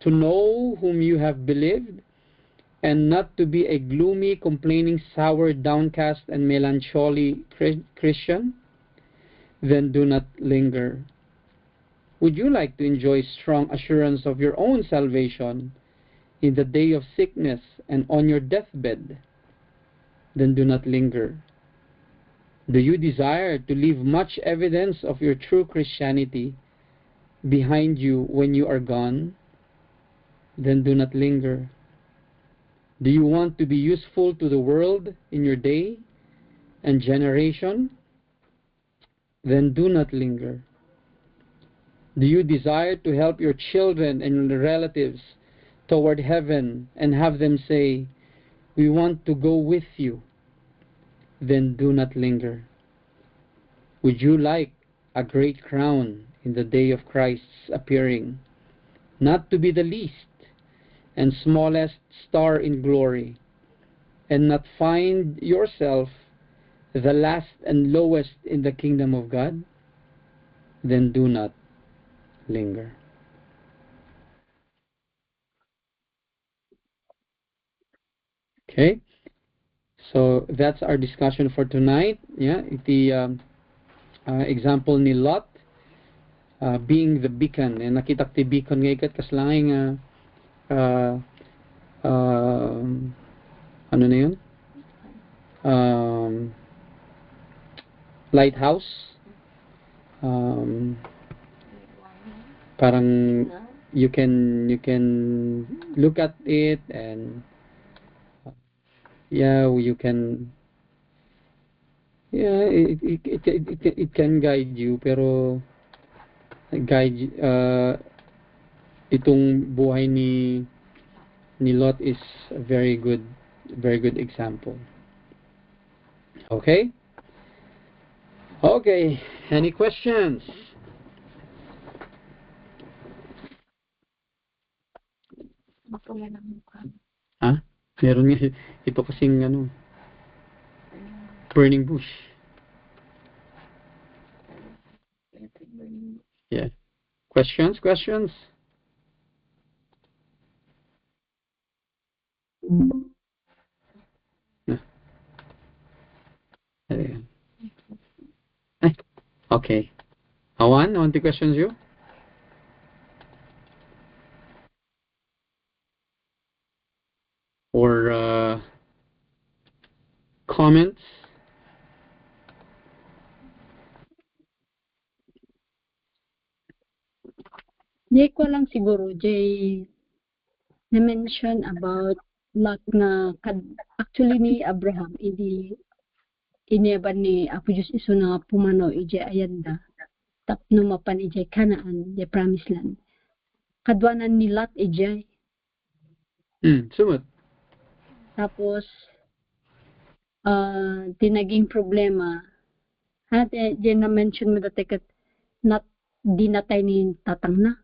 to know whom you have believed, and not to be a gloomy, complaining, sour, downcast, and melancholy Christian? Then do not linger. Would you like to enjoy strong assurance of your own salvation in the day of sickness and on your deathbed? Then do not linger. Do you desire to leave much evidence of your true Christianity behind you when you are gone? Then do not linger. Do you want to be useful to the world in your day and generation? Then do not linger. Do you desire to help your children and relatives toward heaven and have them say, "We want to go with you"? Then do not linger. Would you like a great crown in the day of Christ's appearing, not to be the least and smallest star in glory, and not find yourself the last and lowest in the kingdom of God? Then do not linger. Okay, so that's our discussion for tonight. Yeah, iti example ni Lot, being the beacon. Nakita ti beacon nga ikat kaslangin nga ano na yun? Lighthouse. Parang you can look at it and you can it can guide you, pero guide itong buhay ni Lot is a very good example. Okay, any questions? Ha? Meron nga ito kasing burning bush. Yeah. Questions? No. Okay. Awan, I want to questions you. Or comments? Di ko lang siguro, Jay, na-mention about Lot nga, actually ni Abraham, iniyaban ni Apo Diyos iso na pumanaw, ije ayanda, tapno mapan ije Kanaan, the promised land. Kadwanan ni Lot, ije. Sumot. Tapos, tinaging problema, na-mention mo dati kat, di natay ni tatang na.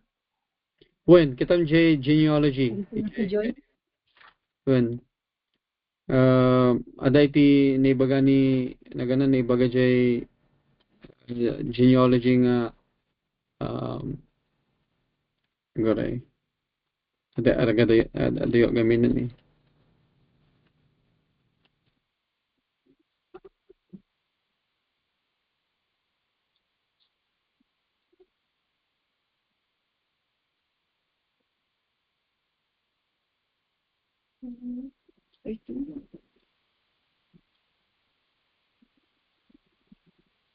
When? Kitam genealogy. When? Ada iti naibaga naibaga jay genealogy nga goray. Ada yung gaminan eh.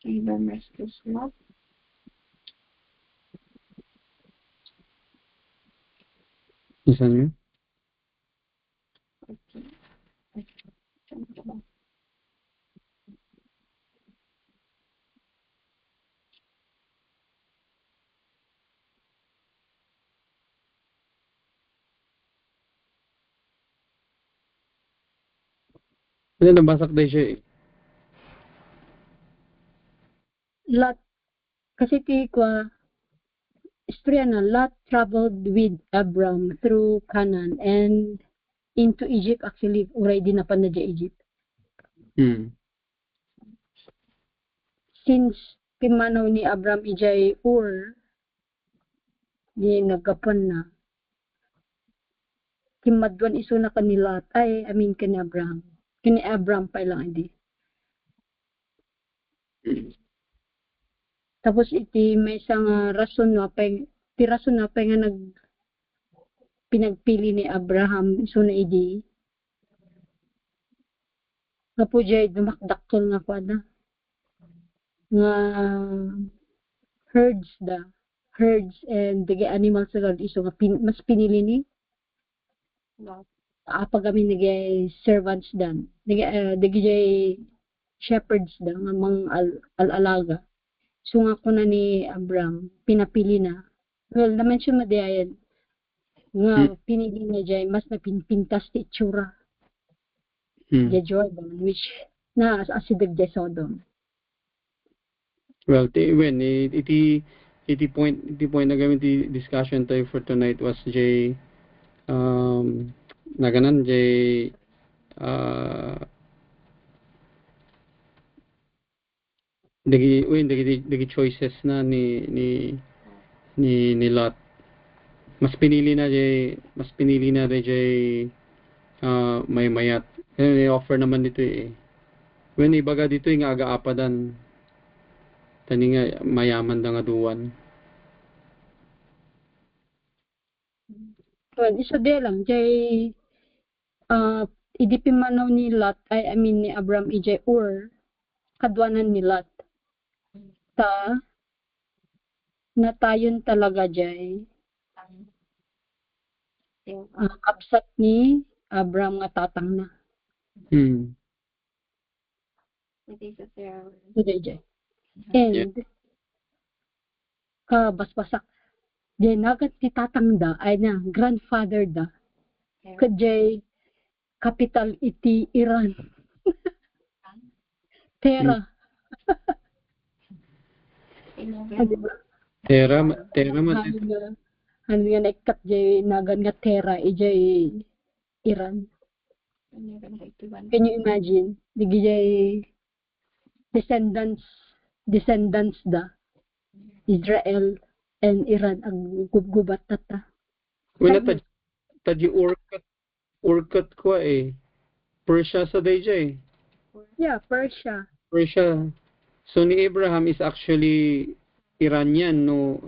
Abraham rescues Lot. Isan mo? Ano nabasak dahi siya eh. Lot, kasi ti ko, istorya na, Lot traveled with Abram through Canaan and into Egypt. Actually, already napan na dyan Egypt. Since pimanaw ni Abram ijay di nagkapon na. Kimadwan iso na kanila kani Abram. Kani Abram pa lang hindi. Tapos iti may isang rason na nga pinagpili ni Abraham iso na idi. Kapo jay dumakdaktol nga kwada. Nga herds and the animals na iso nga mas pinili ni pag kami nagay servants dan nagay shepherds dan nga mang alaga. So nga ko na ni Abram pinapili na, well na-mention mo diyan nga pinili na jay mas napinpintas ti itsura jay Jordan, which na asidag jay Sodom. Well, iti point na gamit the discussion tayo for tonight was jay naganan jay dagi choices na ni Lot. Mas pinili na jay may mayat I-offer naman dito eh. When ibaga dito yung aga-apadan. Tani nga mayaman da nga duwan. Well, isa de lang, jay, idipimanaw ni Lot, I mean ni Abram, ijay Ur, kadwanan ni Lot. Ta, natayon talaga jay, Yung kapsat ni Abram nga tatang na. hindi sa Sarah. Ijay jay. And, kabasbasak, jay nagat ti tatang da, ay na, grandfather da, kajay, capital iti Iran. Tera. Diba? Tera man. Ano nga naikat jay nagan nga Tera ijay Iran. Can you imagine? Digi jay descendants da Israel and Iran ang gubgubat tata. Wala tadji urkat ko eh. Persia sa DJ. Yeah, Persia. Persia. So ni Abraham is actually Iranian no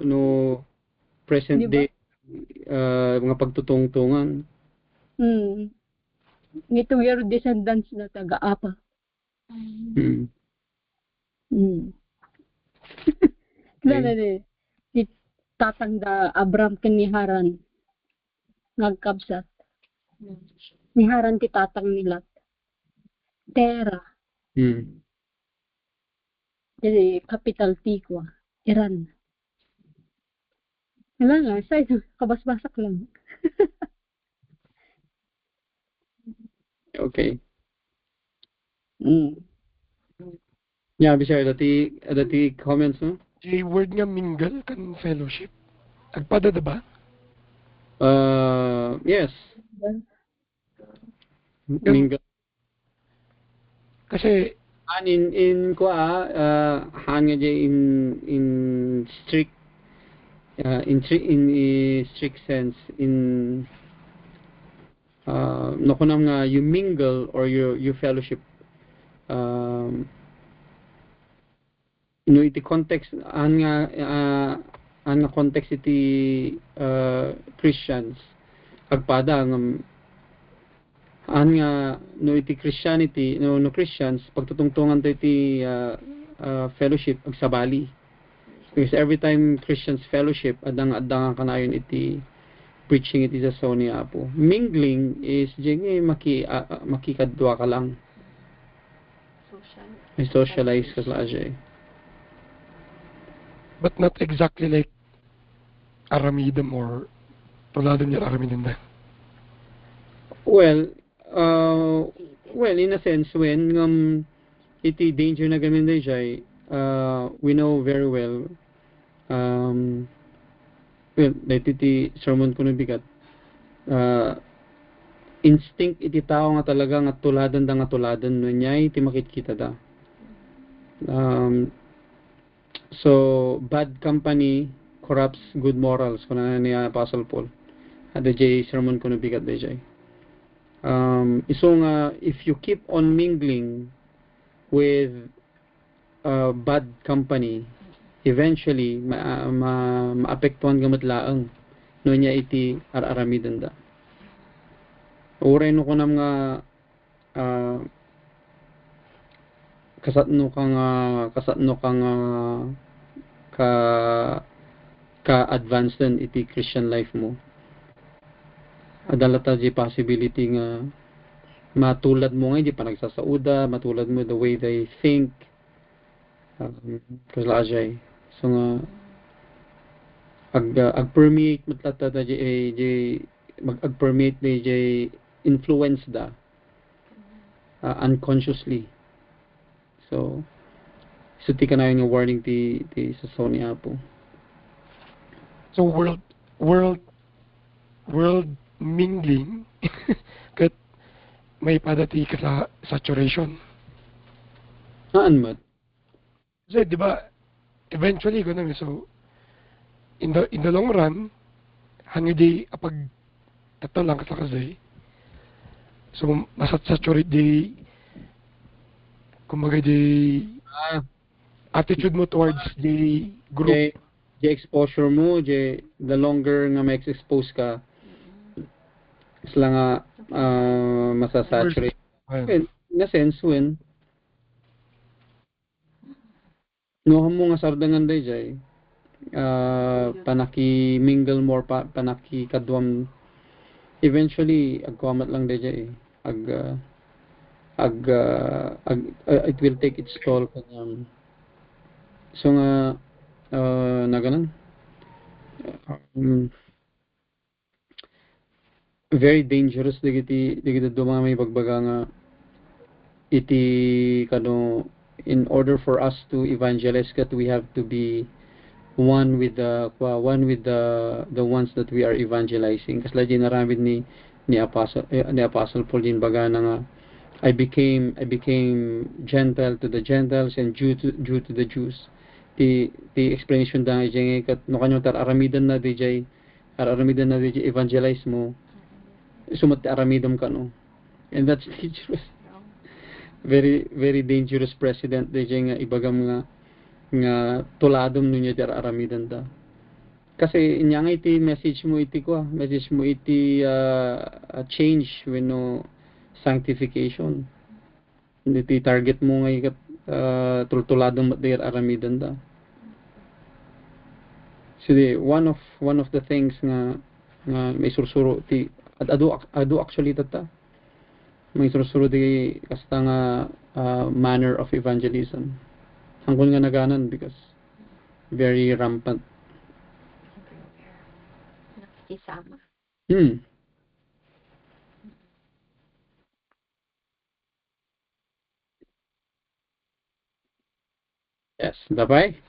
present Diba? day mga pagtutungtungan. Ngito yero descendants na taga-apa. Kailan na tatanda Abram kaniharan nagkabsat. Niharan ti tatang nila. Tera. Jadi capital Tikwa, Iran. Wala nga, kabasbasak lang. Okay. Yeah, Bishar, dati comments no? Yung word nga mingle kan fellowship. Agpada da ba? Yes. Mingle. Kasi in han nga in strict strict sense no kunam nga you mingle or you fellowship no iti context an nga context iti Christians agpada ng an nga no iti Christianity no Christians pagtutungtungan to iti fellowship agsabali because every time Christians fellowship adang kanayon iti preaching iti sa Sony Apo mingling is jeng makikadwa ka lang socialize ka sa ajay but not exactly like Aramidam or Toladon yung Aramidam na. Well, in a sense, when iti danger na gamin day jay, we know very well. Well, iti sermon ko na bigat. Instinct iti tao nga talaga nga tuladan no niya iti makikita da. So bad company corrupts good morals. Kuna ni Apostle Paul. Ada jay sermon ko na bigat day jay. So nga if you keep on mingling with bad company eventually maapektuhan gamit laang no niya iti aramidan da uray no kunam nga kasatno kang ka advanced din iti Christian life mo adalata di possibility nga matulad mo nga di pa nagsasauda matulad mo the way they think kasla so nga ag-permeate matlata da mag-permeate da influence da unconsciously so ti ka na yung warning ti sa Sony Apo so world mingling kat may padati ka sa saturation. Mat? Kasi di ba eventually ganun so in the long run hangyo di apag tato lang sa kasi So, masasaturate di, kumbaga di, Ah, attitude mo towards the group. J exposure mo, the longer nga ma-expose ka, sila nga masasaturate. Ayun. In a sense, when no mo nga sardangan day jay, panaki mingle more panaki kadwam, eventually agkamat lang day jay, it will take its toll kanyang. So nga na ganun, very dangerous digiti dumang may bagbaga nga iti kano, in order for us to evangelize kat, we have to be one with the ones that we are evangelizing. Kasla din naramid ni Apostle Paul din baga na nga, I became Gentile to the Gentiles and Jew to the Jews. The explanation da nga kat no kanyo tar aramidan na DJ evangelize mo, sumat aramidam ka no, and that's dangerous. Very very dangerous president DJ nga ibagam nga tuladom nunya tar aramidan da. Kasi inya nga iti message mo iti change when no sanctification. Iti target mo nga ikat tultuladom mat der aramidan da. So one of the things nga may sursuro ti adu actually tata. May sursuro di kasta nga manner of evangelism. Hanggang nga naganan because very rampant. Nakikisama. Yes, dabei.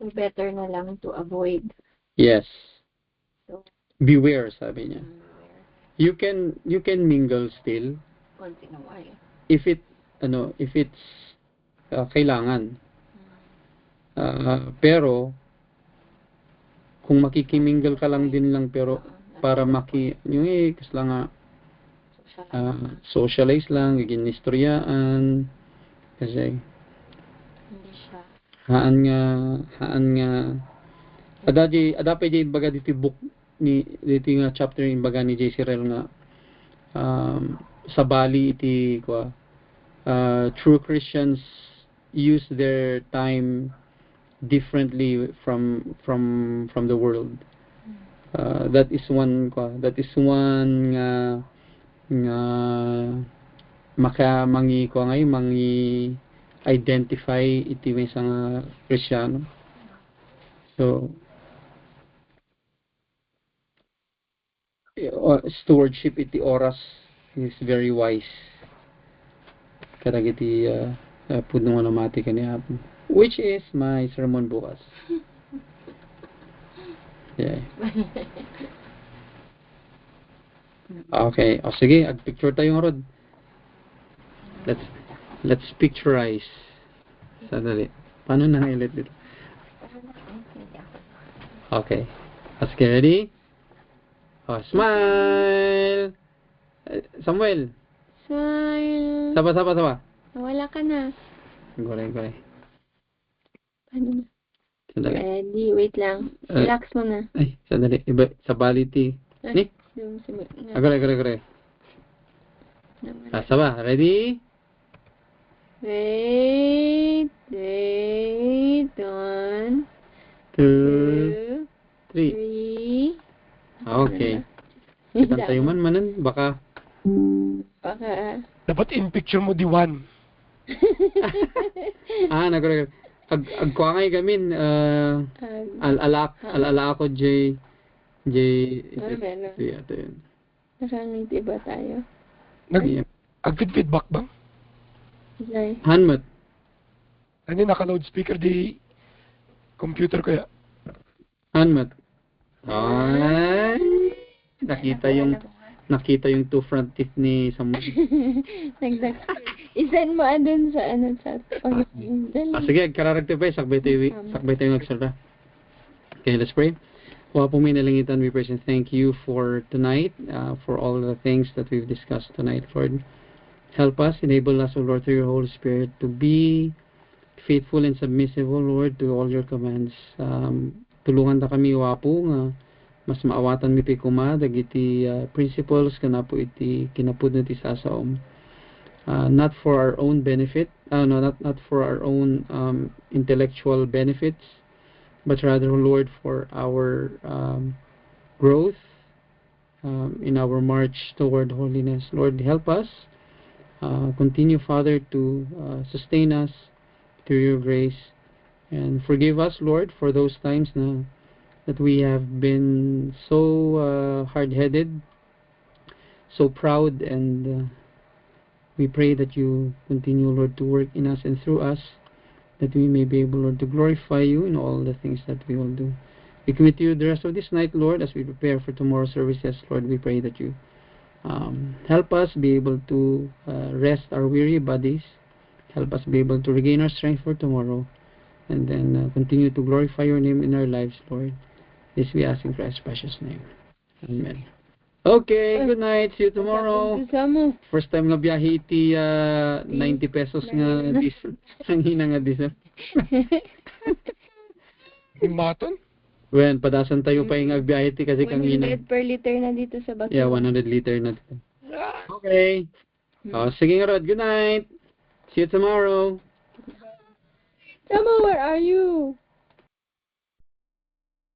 So better na lang to avoid. Yes. So, Beware, sabi niya. You can mingle still konti na while. if it's kailangan. Pero kung makikimingle ka lang din lang pero para yung kasla nga socialize lang, giging istoryaan kasi Hindi siya. haan nga ada pa jay baga dito book ni dito nga chapter in baga ni J. Cyril nga sa Bali iti true Christians use their time differently from the world. That is one nga mangi identify iti may nga Kristiyano. So stewardship iti oras is very wise. Karag iti pudno nga namati kaniya, which is my sermon bukas. Yeah. Okay. O sige, ag-picture tayo nga rod. Let's picturize. Sandali. Paano na nga-edit dito? Okay. Okay, ready? Oh, smile! Samuel! Smile. Saba. Nawala ka na. Gore. Paano na? Sandali. Ready. Wait lang. Relax mo na. Ay, sandali. Iba, sa baliti. Ni? Gore. Saba, ready? Wait. 1, 2, 2, 3. 3. Okay. Kitang tayo manan, baka. Baka. Dapat in picture mo di one. Nagore. Agkuangay gamin, alala ako, J. Meron. Ito yun. Nakangiti ba tayo? Feedback bang? Jay. Hanmat. Ano naka-loudspeaker di computer ko ya? Hanmat. Ay! Nakita yung two front teeth ni Samuel. I-send mo dun sa Sige, kararagte pa sakbay tayo nagsalda. Okay, let's pray. Kung po may nalangitan, we praise and thank you for tonight, for all the things that we've discussed tonight, Lord. Help us, enable us, O Lord, through your Holy Spirit, to be faithful and submissive, O Lord, to all your commands. Tulungan ta kami, wapo, nga mas maawatan mi pi kuma, dagiti principles, kana po iti kinapud ti sasaom. Not for our own benefit, no, not for our own intellectual benefits, but rather, O Lord, for our growth in our march toward holiness. Lord, help us. Continue, Father, to sustain us through your grace. And forgive us, Lord, for those times that we have been so hard-headed, so proud, and we pray that you continue, Lord, to work in us and through us, that we may be able, Lord, to glorify you in all the things that we will do. We commit to you the rest of this night, Lord, as we prepare for tomorrow's services. Lord, we pray that you help us be able to rest our weary bodies. Help us be able to regain our strength for tomorrow. And then continue to glorify your name in our lives, Lord. This we ask in Christ's precious name. Amen. Okay, good night. See you tomorrow. Kasama. First time nga biyahe iti 90 pesos nga diesel. Ang hina nga diesel. Yung baton? When padasan tayo pa yung agbiyahe ti kasi kang hina. 100 per liter na dito sa Bacolod. Yeah, 100 liter na. Okay. Sige nga Rod, good night. See you tomorrow. Tama, where are you?